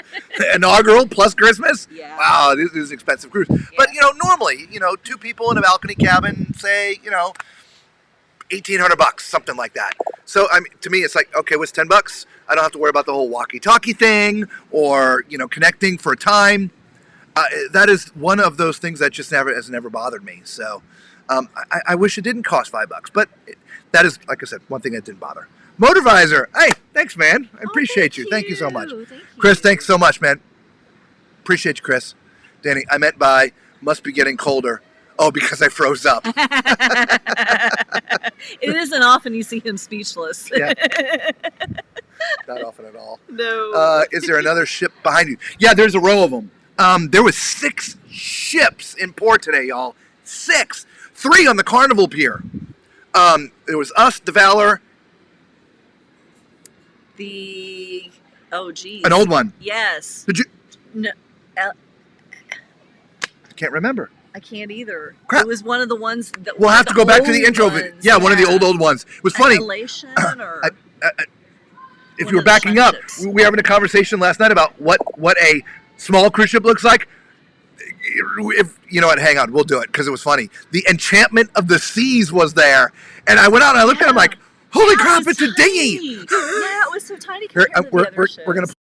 Inaugural plus Christmas. Yeah. Wow, this is an expensive cruise. Yeah. But normally, 2 people in a balcony cabin, say, $1,800, something like that. So to me, it's like, okay, what's $10? I don't have to worry about the whole walkie-talkie thing or connecting for time. That is one of those things that just has never bothered me. So I wish it didn't cost $5, but. That is, like I said, one thing that didn't bother. Motorvisor. Hey, thanks, man. I appreciate you. Thank you so much. Thank you. Chris, thanks so much, man. Appreciate you, Chris. Danny, I meant by must be getting colder. Oh, because I froze up. It isn't often you see him speechless. Yeah. Not often at all. No. Is there another ship behind you? Yeah, there's a row of them. There was 6 ships in port today, y'all. 6. 3 on the Carnival Pier. There was us, the Valor. The Oh, geez. An old one. Yes. Did you? No, I can't remember. I can't either. Crap. It was one of the ones that. We'll have to go back to the intro. Yeah, one of the old ones. It was funny. Elation or. If One you were of the backing up, ships. we were having a conversation last night about what a small cruise ship looks like. If you know what, hang on, we'll do it because it was funny. The enchantment of the seas was there, and I went out and I looked at it, I'm like, holy crap, it's a dinghy. Yeah, it was so tiny Here, compared to the other ships. we're gonna put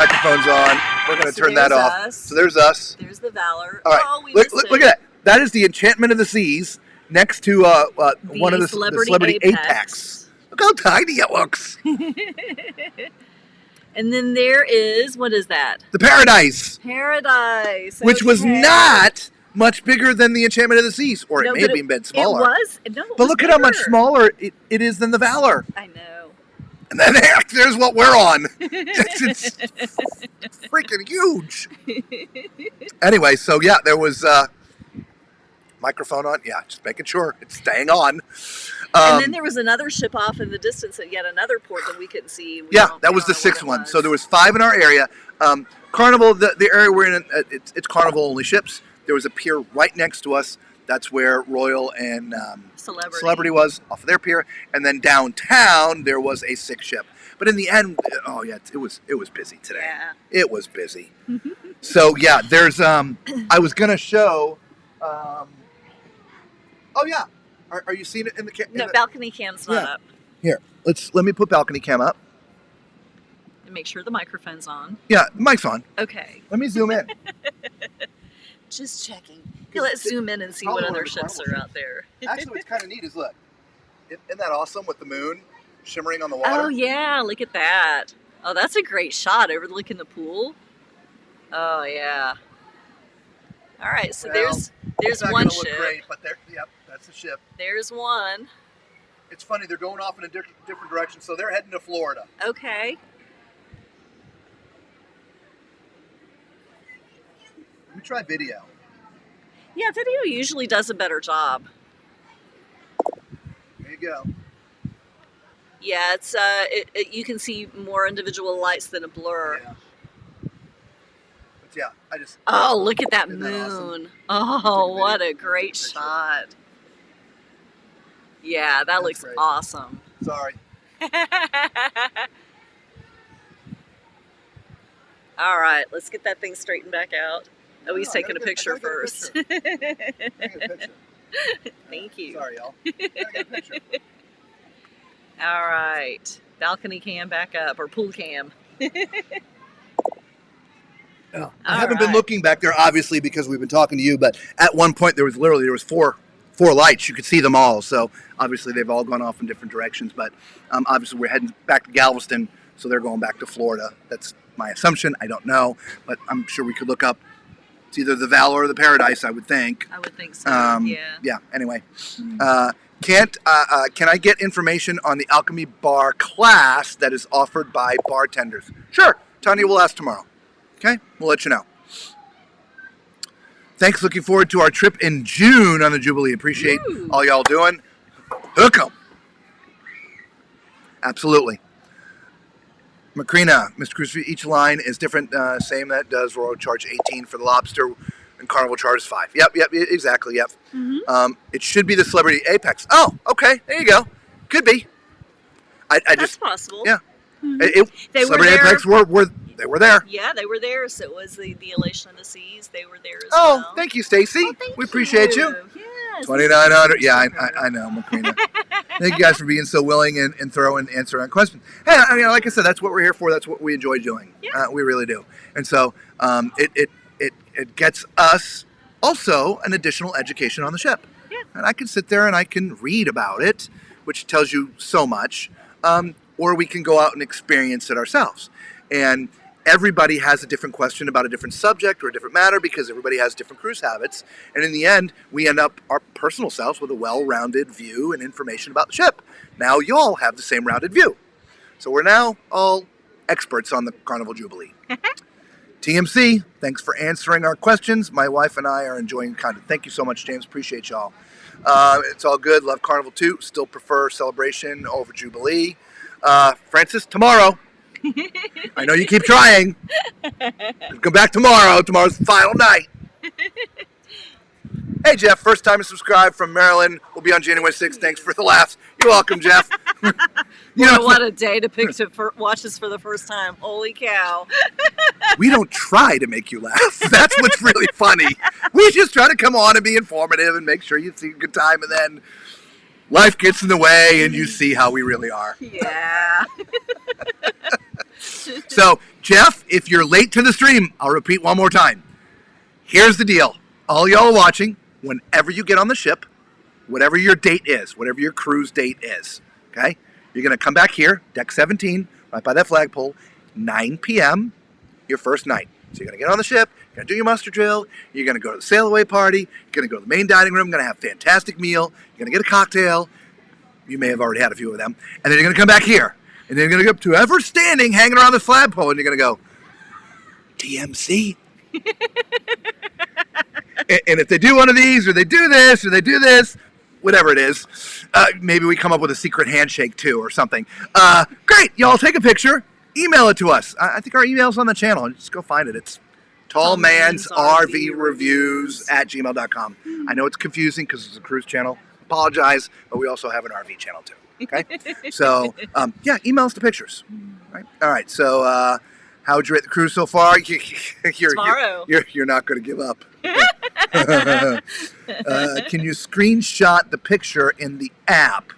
microphones on. We're gonna So turn that there's off. us. So there's us. There's the Valor. All right, Oh, we look missed at that. That is the enchantment of the seas next to one of the Celebrity Apex. Look how tiny it looks. And then there is, what is that? The Paradise, Paradise. which was okay. not much bigger than the Enchantment of the Seas, or it No, may but have been smaller. It was? No, it But was look at how much bigger. smaller it is than the Valor. I know. And then there's what we're on. It's freaking huge. Anyway, so yeah, there was microphone on. Yeah, just making sure it's staying on. And then there was another ship off in the distance at yet another port that we couldn't see. Yeah, that was the sixth one. So there was 5 in our area. Carnival, the area we're in, it's Carnival only ships. There was a pier right next to us. That's where Royal and Celebrity was, off of their pier. And then downtown there was a 6th ship. But in the end, oh yeah, it was busy today. Yeah. It was busy. So yeah, there's I was gonna show. Oh yeah. Are you seeing it in the No, balcony cam's not up. Here, let me put balcony cam up. And make sure the microphone's on. Yeah, mic's on. Okay. Let me zoom in. Just checking. Okay, let's zoom in and see what other ships are out there. Actually, what's kind of neat is look. Isn't that awesome with the moon shimmering on the water? Oh yeah, look at that. Oh, that's a great shot overlooking the pool. Oh yeah. All right, so Well, there's it's not one gonna look ship. great, but yep, that's the ship. There's one. It's funny, they're going off in a different direction, so they're heading to Florida. Okay. Let me try video. Yeah, video usually does a better job. There you go. Yeah, it's you can see more individual lights than a blur. Yeah. But yeah, I just. Oh, look at that Isn't that moon. awesome? Oh, Took a what video, a great took a picture. shot. Yeah, that That's looks great. awesome. Sorry. All right, let's get that thing straightened back out. Oh, he's No, I taking a gotta picture get a first. I gotta get a picture. Thank you. Sorry, y'all. I gotta get a picture. All right, balcony cam back up, or pool cam. I haven't been looking back there, obviously, because we've been talking to you. But at one point, there was four lights. You could see them all. So obviously, they've all gone off in different directions. But obviously, we're heading back to Galveston, so they're going back to Florida. That's my assumption. I don't know, but I'm sure we could look up. It's either the Valor or the Paradise, I would think. I would think so. Yeah. Yeah. Anyway, can I get information on the Alchemy Bar class that is offered by bartenders? Sure. Tanya will ask tomorrow. Okay, we'll let you know. Thanks. Looking forward to our trip in June on the Jubilee. Appreciate all y'all doing. Hook 'em. Absolutely. Macrina, Mr. Cruz, each line is different. Same that does Royal charge 18 for the lobster and Carnival charges 5. Yep, exactly, yep. It should be the Celebrity Apex. Oh, okay, there you go. Could be. That's possible. Yeah. They were Celebrity there. Apex they were there. Yeah, they were there. So it was the Elation of the Seas. They were there as Oh, well. thank you, Stacy. Thank We appreciate you. Yes, 2,900. Yeah, I know, Macrina. Thank you guys for being so willing and thorough and answering our questions. Hey, I mean, like I said, that's what we're here for. That's what we enjoy doing. Yeah. We really do. And so it gets us also an additional education on the ship. Yeah. And I can sit there and I can read about it, which tells you so much. Or we can go out and experience it ourselves. And everybody has a different question about a different subject or a different matter because everybody has different cruise habits. And in the end, we end up our personal selves with a well-rounded view and information about the ship. Now y'all have the same rounded view. So we're now all experts on the Carnival Jubilee. TMC, thanks for answering our questions. My wife and I are enjoying content. Thank you so much, James. Appreciate y'all. It's all good. Love Carnival too. Still prefer Celebration over Jubilee. Francis, tomorrow. I know you keep trying. Come back tomorrow. Tomorrow's the final night. Hey, Jeff, first time to subscribe from Maryland. We'll be on January 6th. Thanks for the laughs. You're welcome, Jeff. What a day to pick to watch this for the first time. Holy cow. We don't try to make you laugh. That's what's really funny. We just try to come on and be informative and make sure you see a good time, and then life gets in the way and you see how we really are. Yeah. So, Jeff, if you're late to the stream, I'll repeat one more time. Here's the deal. All y'all watching, whenever you get on the ship, whatever your date is, whatever your cruise date is, okay? You're going to come back here, deck 17, right by that flagpole, 9 p.m., your first night. So you're going to get on the ship, you're going to do your muster drill, you're going to go to the sail away party, you're going to go to the main dining room, going to have a fantastic meal, you're going to get a cocktail, you may have already had a few of them, and then you're going to come back here, and then you're going to go up to whoever's standing, hanging around the flagpole, and you're going to go, TMC. And if they do one of these, or they do this, or they do this, whatever it is, maybe we come up with a secret handshake too, or something. Great, y'all take a picture, email it to us. I think our email's on the channel. Just go find it. It's tallmansrvreviews@gmail.com. I know it's confusing because it's a cruise channel. Apologize, but we also have an RV channel too. Okay, so yeah, email us the pictures. All right. So how'd you rate the cruise so far? Tomorrow. You're not going to give up. Can you screenshot the picture in the app?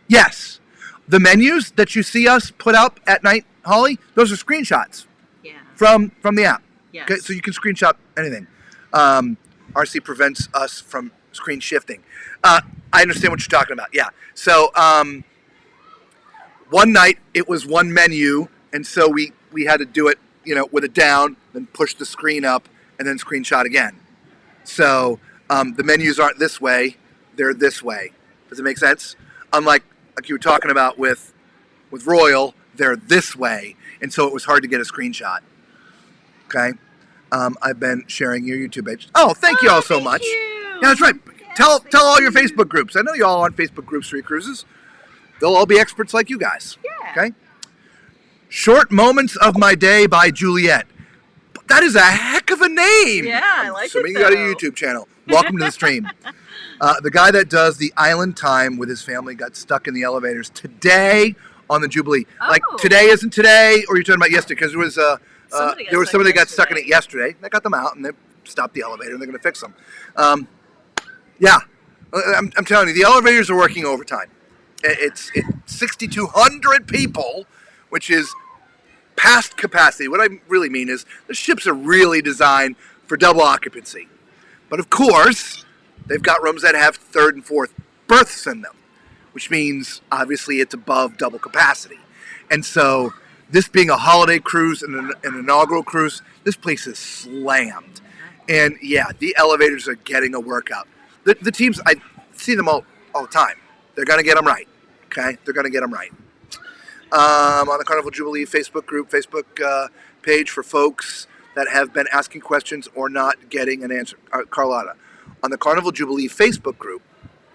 Yes. The menus that you see us put up at night, Holly, those are screenshots. Yeah. From the app. Yes. Okay, so you can screenshot anything. RC prevents us from screen shifting. I understand what you're talking about. Yeah. So one night it was one menu, and so we had to do it, with it down, then push the screen up, and then screenshot again. So the menus aren't this way; they're this way. Does it make sense? Unlike like you were talking about with Royal, they're this way, and so it was hard to get a screenshot. Okay. I've been sharing your YouTube page. Oh, thank you all so much. You. Yeah, that's right. Tell all your Facebook groups. I know you all on Facebook groups for your cruises. They'll all be experts like you guys. Yeah. Okay. Short Moments of My Day by Juliet. That is a heck of a name. Yeah, I like it. Assuming you got a YouTube channel. Welcome to the stream. The guy that does the island time with his family got stuck in the elevators today on the Jubilee. Oh. Like today isn't today, or you're talking about yesterday? Because there was Somebody that got stuck in it yesterday. They got them out and they stopped the elevator and they're going to fix them. Yeah, I'm telling you, the elevators are working overtime. It's 6,200 people, which is past capacity. What I really mean is the ships are really designed for double occupancy. But of course, they've got rooms that have third and fourth berths in them, which means obviously it's above double capacity. And so this being a holiday cruise and an inaugural cruise, this place is slammed. And yeah, the elevators are getting a workout. The teams, I see them all the time. They're going to get them right. Okay? They're going to get them right. On the Carnival Jubilee Facebook group, Facebook page for folks that have been asking questions or not getting an answer. Carlotta, on the Carnival Jubilee Facebook group,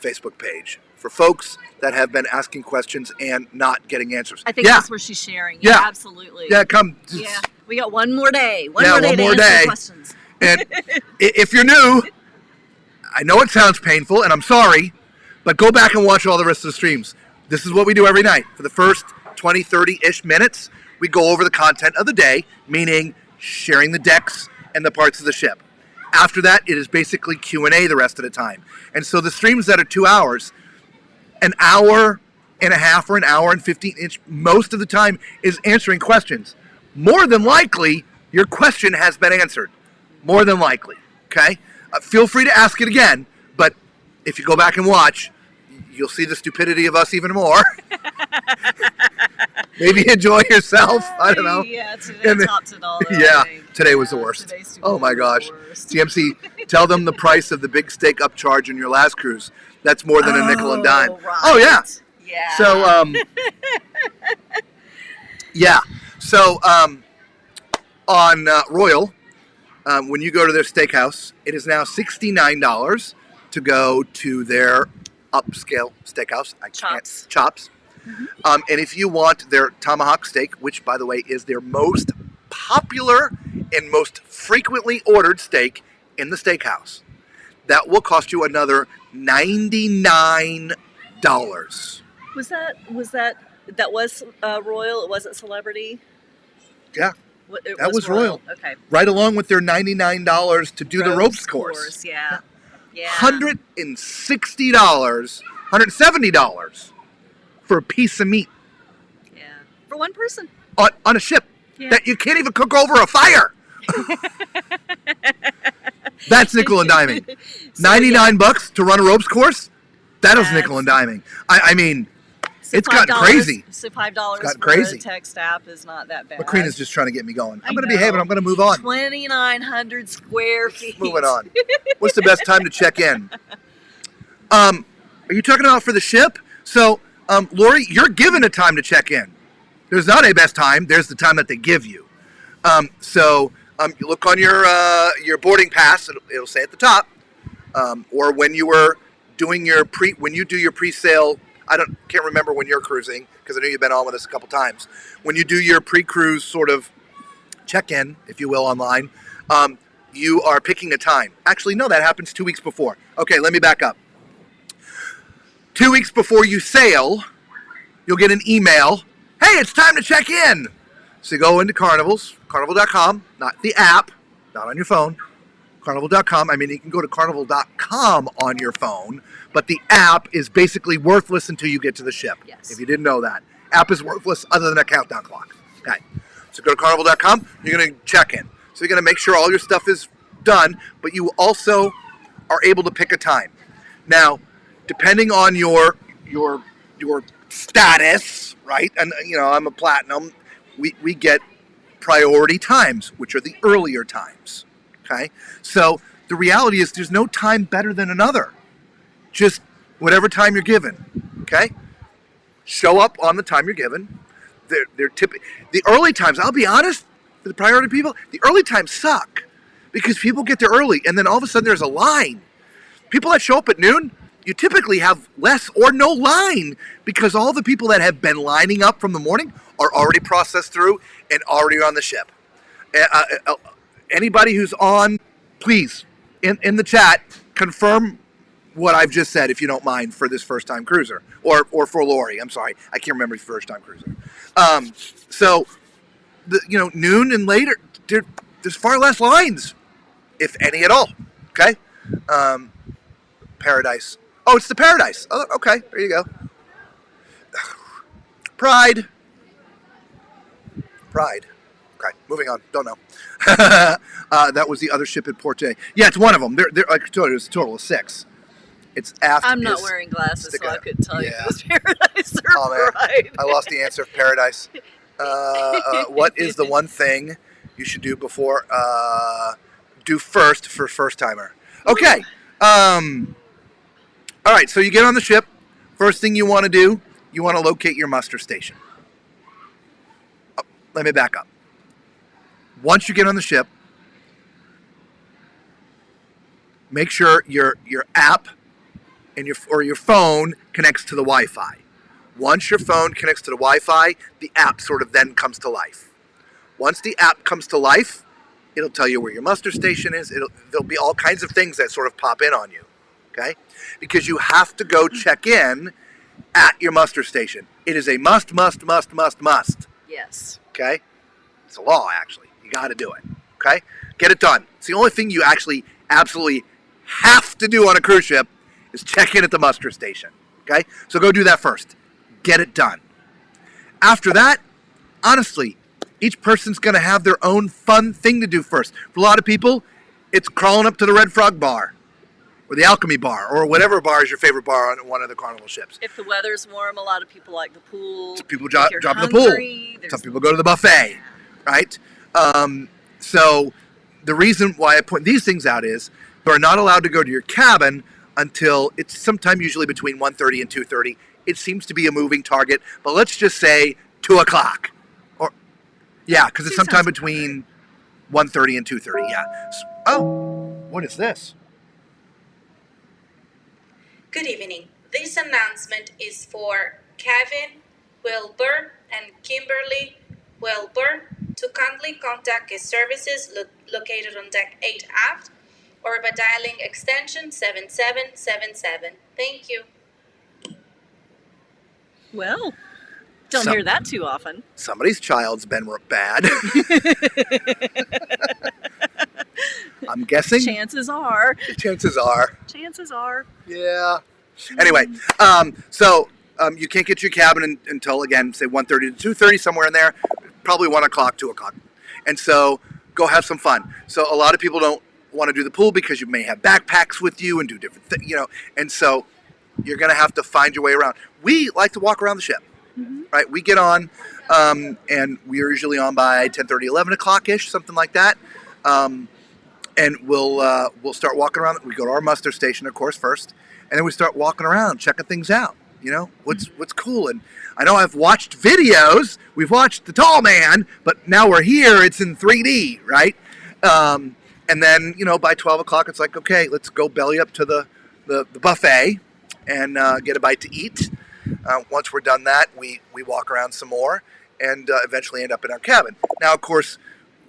Facebook page for folks that have been asking questions and not getting answers. I think that's where she's sharing. Yeah, absolutely. Yeah, come. Yeah, we got one more day. One more day. day. Questions. And if you're new, I know it sounds painful, and I'm sorry, but go back and watch all the rest of the streams. This is what we do every night. For the first 20, 30-ish minutes, we go over the content of the day, meaning sharing the decks and the parts of the ship. After that, it is basically Q&A the rest of the time. And so the streams that are 2 hours, an hour and a half or an hour and 15 inch, most of the time is answering questions. More than likely, your question has been answered. More than likely, okay? Feel free to ask it again, but if you go back and watch, you'll see the stupidity of us even more. Maybe enjoy yourself. I don't know. Yeah, today topped it all. Yeah, today was the worst. Oh my gosh. TMC, tell them the price of the big steak upcharge in your last cruise. That's more than a nickel and dime. Right. Oh yeah. Yeah. So yeah. So on Royal, when you go to their steakhouse, it is now $69 to go to their upscale steakhouse. Chops. Chops. And if you want their tomahawk steak, which by the way is their most popular and most frequently ordered steak in the steakhouse, that will cost you another $99. Was Royal? It wasn't Celebrity? Yeah, It that was Royal. Okay. Right along with their $99 to do the ropes course. Yeah. Yeah. $160, $170 for a piece of meat Yeah. For one person. on a ship Yeah. that you can't even cook over a fire. That's nickel and diming. $99 to run a ropes course? That was nickel and diming. I mean, it's gotten crazy. So $5 gotten for crazy. the text app is not that bad. Macrina's just trying to get me going. I'm going to know. behave and I'm going to move on. 2,900 square feet. Moving on. What's the best time to check in? Are you talking about for the ship? So, Lori, you're given a time to check in. There's not a best time. There's the time that they give you. You look on your boarding pass. It'll say at the top. Or when you were doing when you do your pre-sale. Can't remember when you're cruising because I know you've been on with us a couple times. When you do your pre-cruise sort of check-in, if you will, online, you are picking a time. Actually, no, that happens 2 weeks before. Okay, let me back up. 2 weeks before you sail, you'll get an email. Hey, it's time to check in. So you go into carnival.com, not the app, not on your phone. Carnival.com. I mean, you can go to carnival.com on your phone, but the app is basically worthless until you get to the ship. Yes. If you didn't know that. App is worthless other than a countdown clock. Okay. So go to carnival.com. You're going to check in. So you're going to make sure all your stuff is done, but you also are able to pick a time. Now, depending on your status, right? And I'm a platinum. We get priority times, which are the earlier times. Okay? So the reality is there's no time better than another. Just whatever time you're given. Okay? Show up on the time you're given. The early times, I'll be honest, for the priority people, the early times suck because people get there early and then all of a sudden there's a line. People that show up at noon, you typically have less or no line because all the people that have been lining up from the morning are already processed through and already on the ship. Anybody who's on, please, in the chat, confirm what I've just said, if you don't mind, for this first-time cruiser. Or for Lori. I'm sorry. I can't remember the first-time cruiser. Noon and later, there's far less lines, if any at all. Okay? Paradise. Oh, it's the Paradise. Oh, okay. There you go. Pride. Okay, moving on. Don't know. That was the other ship at Porte. Yeah, it's one of them. Like I told you, it was a total of 6. It's aft. I'm not wearing glasses, so I couldn't tell you if it was Paradise or Pride. I lost the answer of Paradise. What is the one thing you should do before do first for first timer? Okay. All right. So you get on the ship. First thing you want to do, you want to locate your muster station. Oh, let me back up. Once you get on the ship, make sure your app and your phone connects to the Wi-Fi. Once your phone connects to the Wi-Fi, the app sort of then comes to life. Once the app comes to life, it'll tell you where your muster station is. There'll be all kinds of things that sort of pop in on you, okay? Because you have to go check in at your muster station. It is a must. Yes. Okay? It's a law, actually. You got to do it, okay? Get it done. It's the only thing you actually absolutely have to do on a cruise ship is check in at the muster station, okay? So go do that first. Get it done. After that, honestly, each person's going to have their own fun thing to do first. For a lot of people, it's crawling up to the Red Frog Bar or the Alchemy Bar or whatever bar is your favorite bar on one of the Carnival ships. If the weather's warm, a lot of people like the pool. Some people jump in the pool. Some people go to the buffet, right? So the reason why I point these things out is you are not allowed to go to your cabin until it's sometime usually between 1:30 and 2:30. It seems to be a moving target, but let's just say 2 o'clock. Or, yeah, because it's sometime between 1:30 and 2:30, yeah. Oh, what is this? Good evening. This announcement is for cabin Wilbur and Kimberly Wilbur to kindly contact guest services located on deck 8 aft or by dialing extension 7777. Thank you. Well, don't So- hear that too often. Somebody's child's been bad. I'm guessing. Chances are. Chances are. Chances are. Yeah. Anyway, you can't get your cabin until, again, say 1:30 to 2:30, somewhere in there. Probably 1 o'clock, 2 o'clock. And so go have some fun. So a lot of people don't want to do the pool because you may have backpacks with you and do different things, and so you're going to have to find your way around. We like to walk around the ship, right? We get on, and we're usually on by 10:30, 11 o'clock-ish, something like that. And we'll start walking around. We go to our muster station, of course, first, and then we start walking around, checking things out. What's cool. And I know I've watched videos. We've watched The Tall Man, but now we're here. It's in 3D, right? And then, by 12 o'clock, it's like, okay, let's go belly up to the buffet and get a bite to eat. Once we're done that, we walk around some more and eventually end up in our cabin. Now, of course,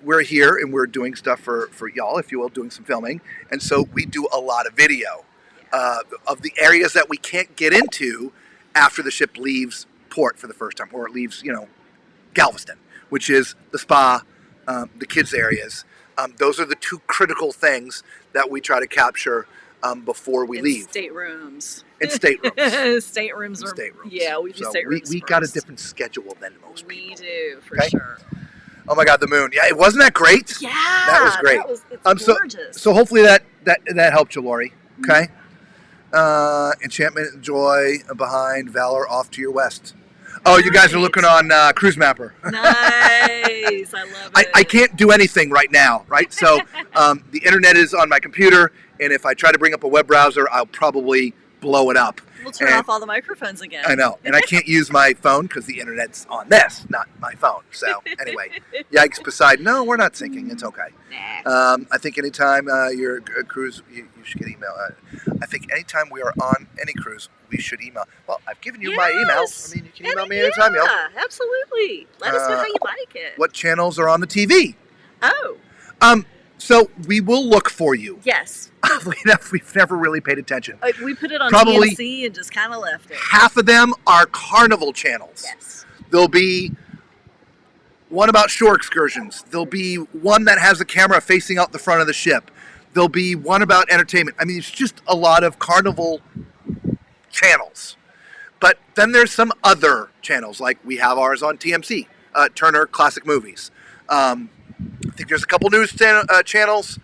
we're here and we're doing stuff for y'all, if you will, doing some filming. And so we do a lot of video of the areas that we can't get into after the ship leaves port for the first time, or it leaves, Galveston, which is the spa, the kids' areas. Those are the two critical things that we try to capture before we leave. Staterooms. And staterooms. Staterooms. Staterooms. Yeah, we do So staterooms. we got a different schedule than most people. We do, for Okay? sure. Oh my God, the moon. Yeah, wasn't that great? Yeah. That was great. It's gorgeous. So hopefully that helped you, Lori. Okay. Enchantment and Joy behind, Valor off to your west. Oh, you guys are looking on Cruise Mapper. Nice. I love it. I can't do anything right now, right? So the internet is on my computer, and if I try to bring up a web browser, I'll probably blow it up. We'll turn off all the microphones again. I know. And I can't use my phone because the internet's on this, not my phone. So anyway, yikes beside. No, we're not syncing. It's okay. I think anytime you're a cruise, you should get email. I think anytime we are on any cruise, we should email. Well, I've given you my email. I mean, you can email me anytime. Yeah, absolutely. Let us know how you like it. What channels are on the TV? Oh. So we will look for you. Yes. We've never really paid attention. We put it on Probably TMC and just kind of left it. Half of them are Carnival channels. Yes. There'll be one about shore excursions. There'll be one that has a camera facing out the front of the ship. There'll be one about entertainment. I mean, it's just a lot of Carnival channels. But then there's some other channels, like we have ours on TMC, Turner Classic Movies. I think there's a couple news channels.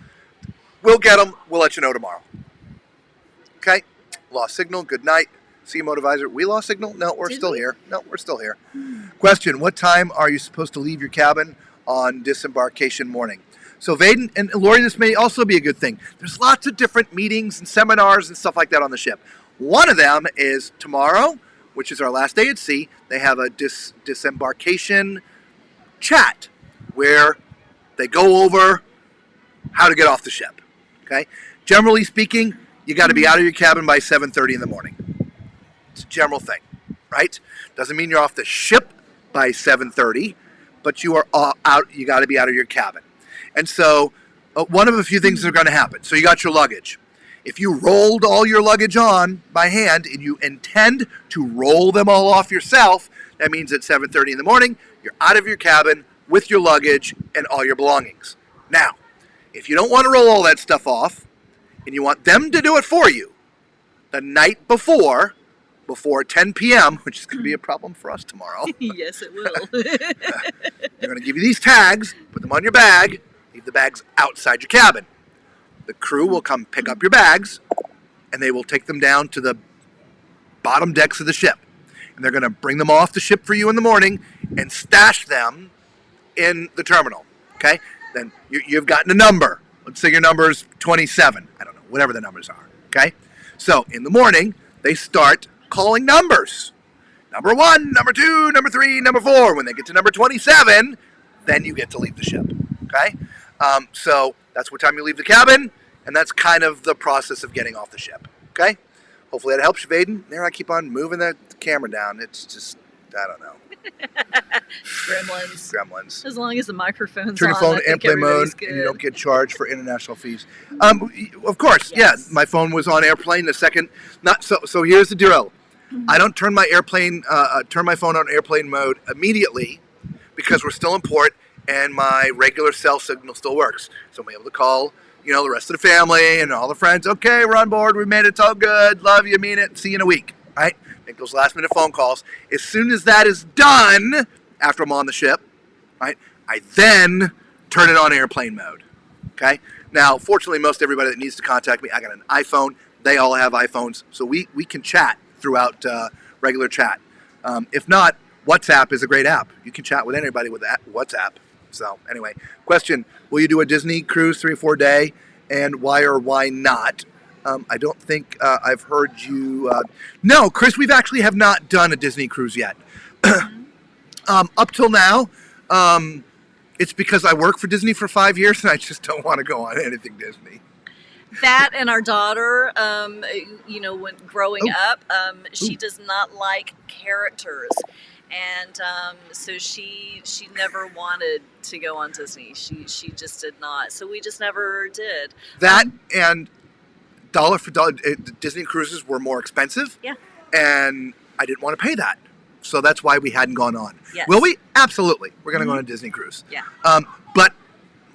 We'll get them. We'll let you know tomorrow. Okay? Lost signal. Good night. See you, Motivizer. We lost signal? No, we're still here. No, we're still here. Question. What time are you supposed to leave your cabin on disembarkation morning? So Vaden and Lori, this may also be a good thing. There's lots of different meetings and seminars and stuff like that on the ship. One of them is tomorrow, which is our last day at sea. They have a disembarkation chat where they go over how to get off the ship. Okay? Generally speaking, you got to be out of your cabin by 7:30 in the morning. It's a general thing, right? Doesn't mean you're off the ship by 7:30, but you are out. You got to be out of your cabin. And so, one of a few things are going to happen. So you got your luggage. If you rolled all your luggage on by hand and you intend to roll them all off yourself, that means at 7:30 in the morning, you're out of your cabin with your luggage and all your belongings. Now, if you don't want to roll all that stuff off and you want them to do it for you, the night before 10 p.m., which is going to be a problem for us tomorrow. Yes, it will. They're going to give you these tags, put them on your bag, leave the bags outside your cabin. The crew will come pick up your bags, and they will take them down to the bottom decks of the ship. And they're going to bring them off the ship for you in the morning and stash them in the terminal. Okay? Then you've gotten a number. Let's say your number is 27. I don't know, whatever the numbers are. Okay? So in the morning, they start calling numbers. Number 1, number 2, number 3, number 4. When they get to number 27, then you get to leave the ship. Okay? So that's what time you leave the cabin, and that's kind of the process of getting off the ship. Okay? Hopefully that helps you, Vaden. There, I keep on moving the camera down. It's just I don't know. Gremlins. As long as the microphone's Turn your on, phone I to think airplane mode, everybody's good. and you don't get charged for international fees. Of course, Yes. yeah. My phone was on airplane the second. Not so. So here's the deal. I don't turn my phone on airplane mode immediately because we're still in port and my regular cell signal still works. So I'm able to call, the rest of the family and all the friends. Okay, we're on board. We made it. It's all good. Love you. Mean it. See you in a week. Right? Make those last minute phone calls. As soon as that is done, after I'm on the ship, right, I then turn it on airplane mode. Okay. Now, fortunately, most everybody that needs to contact me, I got an iPhone. They all have iPhones, so we can chat throughout regular chat. If not, WhatsApp is a great app. You can chat with anybody with that WhatsApp. So anyway, question: will you do a Disney cruise 3 or 4 day, and why or why not? I don't think I've heard you. No, Chris, we've actually have not done a Disney cruise yet. Up till now, it's because I work for Disney for 5 years, and I just don't want to go on anything Disney. That and our daughter, when growing up, she does not like characters. And so she never wanted to go on Disney. She just did not. So we just never did. That and dollar for dollar, Disney cruises were more expensive. Yeah. And I didn't want to pay that. So that's why we hadn't gone on. Yes. Will we? Absolutely. We're going to go on a Disney cruise. Yeah. But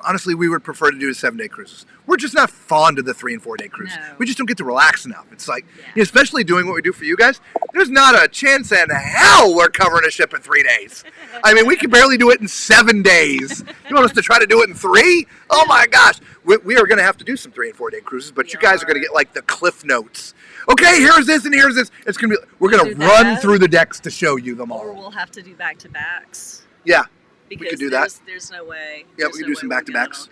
honestly, we would prefer to do the 7-day cruises. We're just not fond of the 3 and 4 day cruises. No. We just don't get to relax enough. It's like, especially doing what we do for you guys, there's not a chance in hell we're covering a ship in 3 days. I mean, we can barely do it in 7 days. You want us to try to do it in 3? Oh my gosh. We are going to have to do some 3 and 4 day cruises, but you guys are going to get like the cliff notes. Okay, here's this and here's this. It's going to be, we're going to run through the decks to show you them all. Or we'll have to do back-to-backs. Yeah. Because we could do that. There's no way. Yeah, we can do some back-to-backs.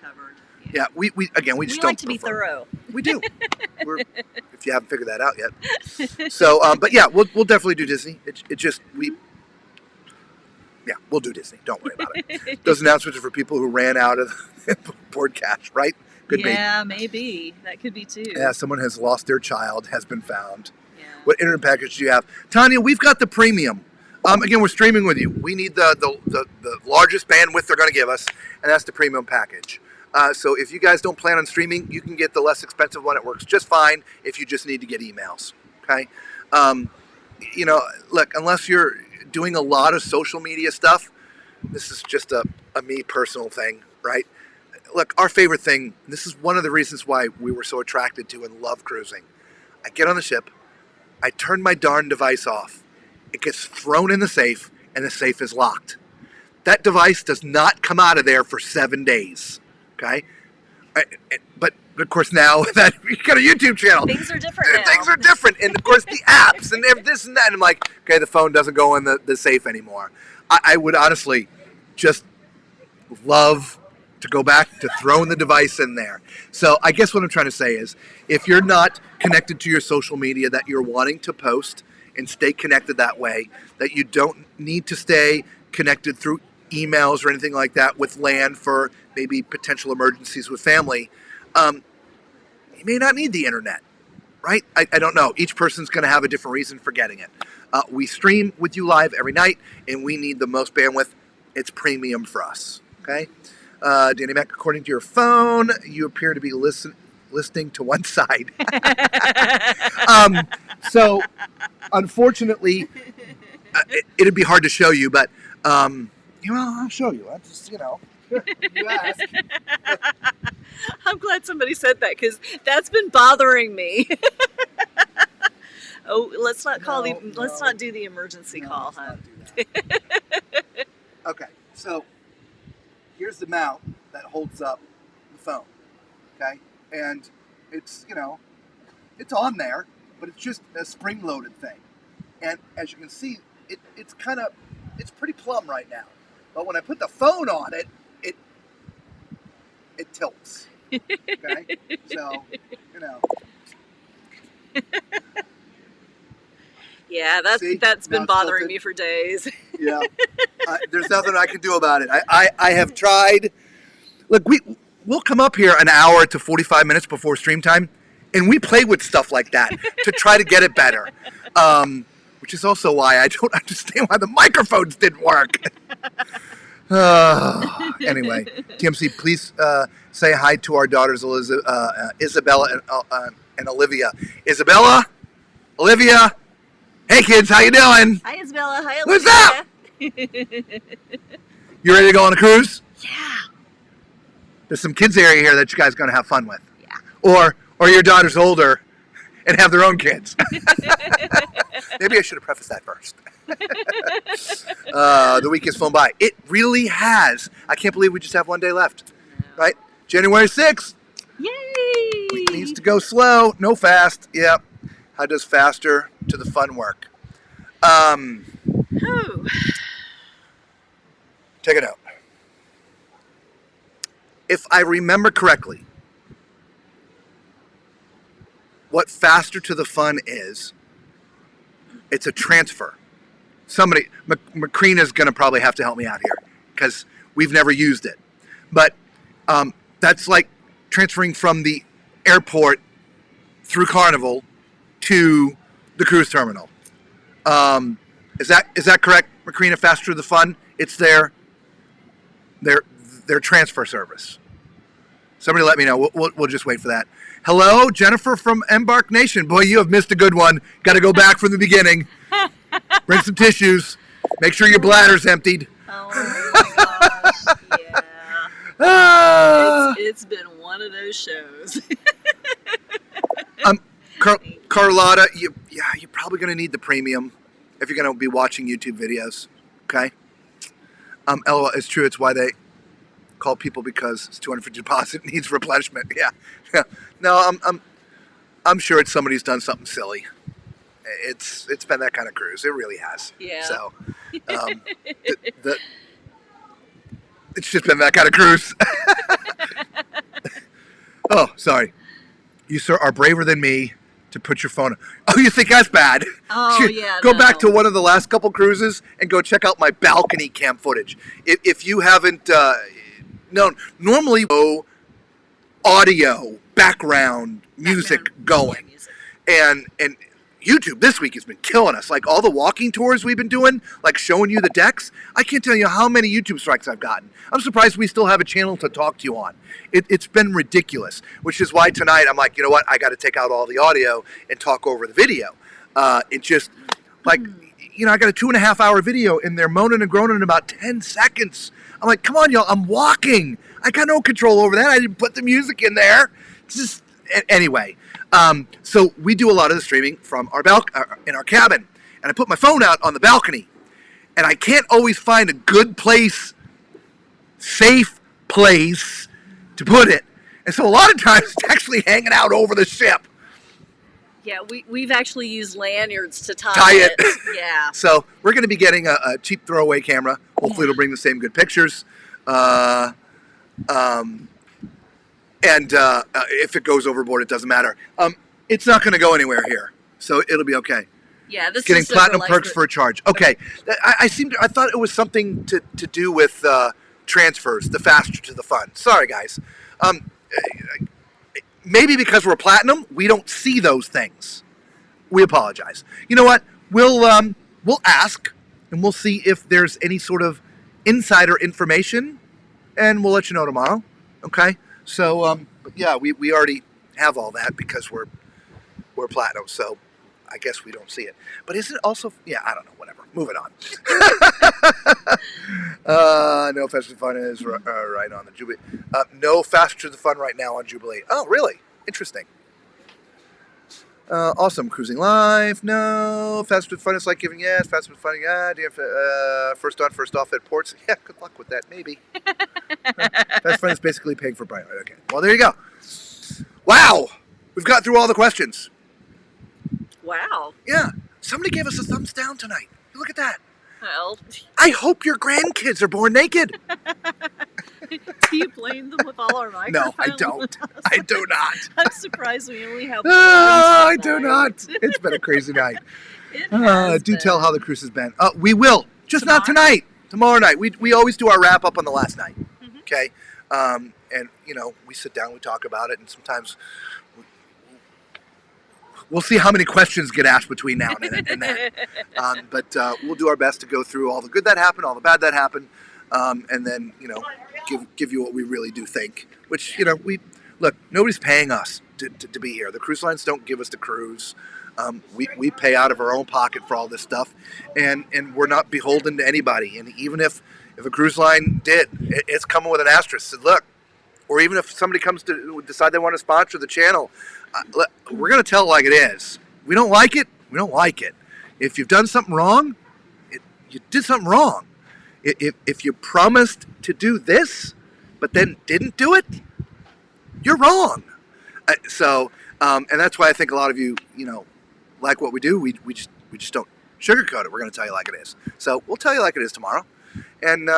Yeah, we just don't like to be thorough. We do. If you haven't figured that out yet. So, but yeah, we'll definitely do Disney. We'll do Disney. Don't worry about it. Those announcements are for people who ran out of the board cash, right? Could be. Yeah, maybe. That could be too. Yeah, someone has lost their child, has been found. Yeah. What internet package do you have? Tanya, we've got the premium. Again, we're streaming with you. We need the largest bandwidth they're going to give us, and that's the premium package. So if you guys don't plan on streaming, you can get the less expensive one. It works just fine if you just need to get emails. Okay? Look, unless you're doing a lot of social media stuff, this is just a me personal thing, right? Look, our favorite thing, this is one of the reasons why we were so attracted to and love cruising. I get on the ship, I turn my darn device off. It gets thrown in the safe, and the safe is locked. That device does not come out of there for 7 days. Okay? But, of course, now that we got a YouTube channel. Things are different now. Things are different. And, of course, the apps and this and that. And I'm like, okay, the phone doesn't go in the safe anymore. I would honestly just love to go back to throwing the device in there. So I guess what I'm trying to say is if you're not connected to your social media that you're wanting to post and stay connected that way, that you don't need to stay connected through emails or anything like that with LAN for maybe potential emergencies with family, you may not need the internet, right? I don't know. Each person's going to have a different reason for getting it. We stream with you live every night, and we need the most bandwidth. It's premium for us, okay? Danny Mac, according to your phone, you appear to be listening to one side. So, unfortunately, it'd be hard to show you, but I'll show you. I just, you ask. I'm glad somebody said that because that's been bothering me. Oh, let's not do the emergency call, huh? Okay, so here's the mount that holds up the phone. Okay, and it's it's on there, but it's just a spring-loaded thing. And as you can see, it's pretty plumb right now. But when I put the phone on it, it tilts. Okay, so Yeah, that's been bothering me for days. Yeah, there's nothing I can do about it. I have tried. Look, we'll come up here an hour to 45 minutes before stream time, and we play with stuff like that to try to get it better. We which is also why I don't understand why the microphones didn't work. Anyway, TMC, please say hi to our daughters, Isabella and Olivia. Isabella, Olivia, hey kids, how you doing? Hi, Isabella. Hi, Olivia. What's up? You ready to go on a cruise? Yeah. There's some kids area here that you guys are going to have fun with. Yeah. Or your daughter's older and have their own kids. Maybe I should have prefaced that first. The week has flown by. It really has. I can't believe we just have one day left. No. Right? January 6th. Yay! Week needs to go slow. No fast. Yep. How does faster to the fun work? Oh. Take a note. If I remember correctly, what faster to the fun is, it's a transfer. Somebody, Macrina's going to probably have to help me out here because we've never used it. But that's like transferring from the airport through Carnival to the cruise terminal. Is that correct, Macrina? Faster to the fun? It's their transfer service. Somebody let me know. We'll just wait for that. Hello, Jennifer from Embark Nation. Boy, you have missed a good one. Got to go back from the beginning. Bring some tissues. Make sure your bladder's emptied. Oh my gosh, yeah. It's been one of those shows. Carlotta, you're probably going to need the premium if you're going to be watching YouTube videos. Okay? LOL, it's true. It's why they call people because it's $250 deposit needs replenishment. Yeah. No, I'm sure it's somebody's done something silly. It's been that kind of cruise. It really has. Yeah. So, it's just been that kind of cruise. Oh, sorry. You, sir, are braver than me to put your phone. Oh, you think that's bad? Oh, yeah. Go back to one of the last couple cruises and go check out my balcony cam footage. If you haven't known, normally audio, background music going. And YouTube this week has been killing us. Like all the walking tours we've been doing, like showing you the decks. I can't tell you how many YouTube strikes I've gotten. I'm surprised we still have a channel to talk to you on. It's been ridiculous, which is why tonight I'm like, you know what? I got to take out all the audio and talk over the video. It just like, you know, I got a 2.5 hour video and they're moaning and groaning in about 10 seconds. I'm like, come on, y'all. I'm walking. I got no control over that. I didn't put the music in there. It's just anyway. So we do a lot of the streaming from our in our cabin, and I put my phone out on the balcony, and I can't always find a good place, safe place to put it. And so a lot of times it's actually hanging out over the ship. Yeah, we've actually used lanyards to tie it. Yeah. So we're going to be getting a cheap throwaway camera. Hopefully it'll bring the same good pictures. And if it goes overboard, it doesn't matter. It's not going to go anywhere here, so it'll be okay. Yeah, this getting is platinum perks for a charge. Okay, I thought it was something to do with transfers, the faster to the fun. Sorry, guys. Maybe because we're platinum, we don't see those things. We apologize. You know what? We'll ask and we'll see if there's any sort of insider information, and we'll let you know tomorrow. Okay. So, yeah, we already have all that because we're platinum, so I guess we don't see it. But is it also, yeah, I don't know, whatever. Moving on. No faster to the fun is right on the Jubilee. No faster to the fun right now on Jubilee. Oh, really? Interesting. Awesome. Cruising live. No. Faster to the fun is like giving yes. Faster to the fun, yeah. Do you have first on, first off at ports? Yeah, good luck with that, maybe. Faster fun is basically paying for Brian. Okay. Well, there you go. Wow. We've got through all the questions. Wow. Yeah. Somebody gave us a thumbs down tonight. Look at that. Well, I hope your grandkids are born naked. do you blame them with all our microphones? No, I don't. I do not. I'm surprised we only have. No, I do not. It's been a crazy night. Do tell how the cruise has been. We will, just not tonight. Tomorrow night. We always do our wrap up on the last night. Mm-hmm. Okay, and you know we sit down, we talk about it, and sometimes we'll see how many questions get asked between now and then. But we'll do our best to go through all the good that happened, all the bad that happened, and then, give you what we really do think. Which, look, nobody's paying us to be here. The cruise lines don't give us the cruise. We pay out of our own pocket for all this stuff, and we're not beholden to anybody. And even if a cruise line did, it's coming with an asterisk. Said, look, or even if somebody comes to decide they want to sponsor the channel, we're going to tell it like it is. We don't like it. We don't like it. If you've done something wrong, you did something wrong. If you promised to do this, but then didn't do it, you're wrong. And that's why I think a lot of you, like what we do. We just don't sugarcoat it. We're going to tell you like it is. So we'll tell you like it is tomorrow, and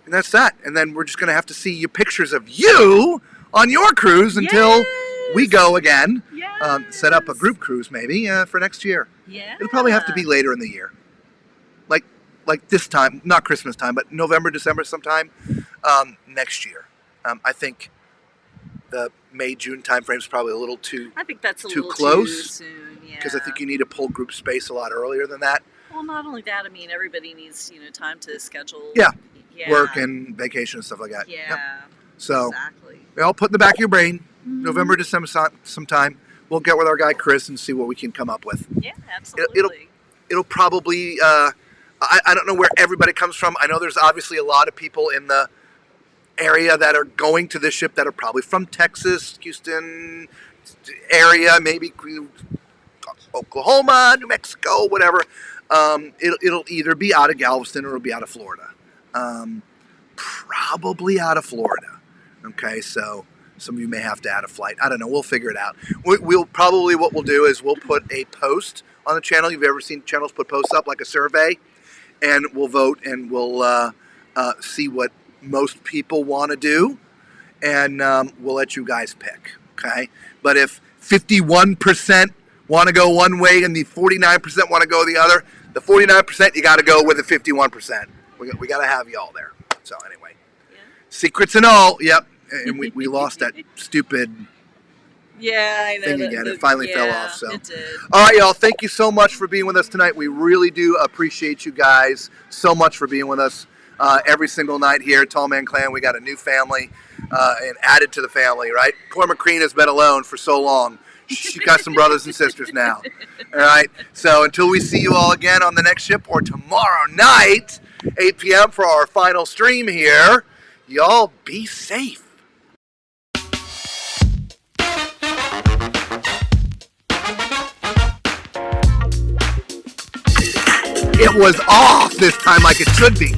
that's that. And then we're just going to have to see your pictures of you on your cruise until we go again. Set up a group cruise maybe for next year. It'll probably have to be later in the year, like this time, not Christmas time, but November, December sometime next year. I think the May, June time frame is probably a little too. I think that's a too little close, too soon. Yeah. Because I think you need to pull group space a lot earlier than that. Well, not only that, I mean, everybody needs time to schedule. Yeah. Work and vacation and stuff like that. Yeah. Yep. So exactly. I'll put in the back of your brain, November, December sometime. We'll get with our guy Chris and see what we can come up with. Yeah, absolutely. It'll probably. I don't know where everybody comes from. I know there's obviously a lot of people in the area that are going to this ship that are probably from Texas, Houston area, maybe Oklahoma, New Mexico, whatever. It'll either be out of Galveston or it'll be out of Florida. Probably out of Florida. Okay, so some of you may have to add a flight. I don't know. We'll figure it out. What we'll do is we'll put a post on the channel. You've ever seen channels put posts up like a survey? And we'll vote and we'll see what most people want to do, and we'll let you guys pick, okay? But if 51% want to go one way and the 49% want to go the other, the 49% you got to go with the 51%. We got to have you all there. So anyway, secrets and all, yep. And we lost that stupid I know thing again. It finally fell off. So, it did. All right, y'all. Thank you so much for being with us tonight. We really do appreciate you guys so much for being with us every single night here at Tall Man Clan. We got a new family and added to the family, right? Poor McCreen has been alone for so long. She got some brothers and sisters now. All right. So until we see you all again on the next ship or tomorrow night, 8 p.m. for our final stream here, y'all be safe. It was off this time like it should be.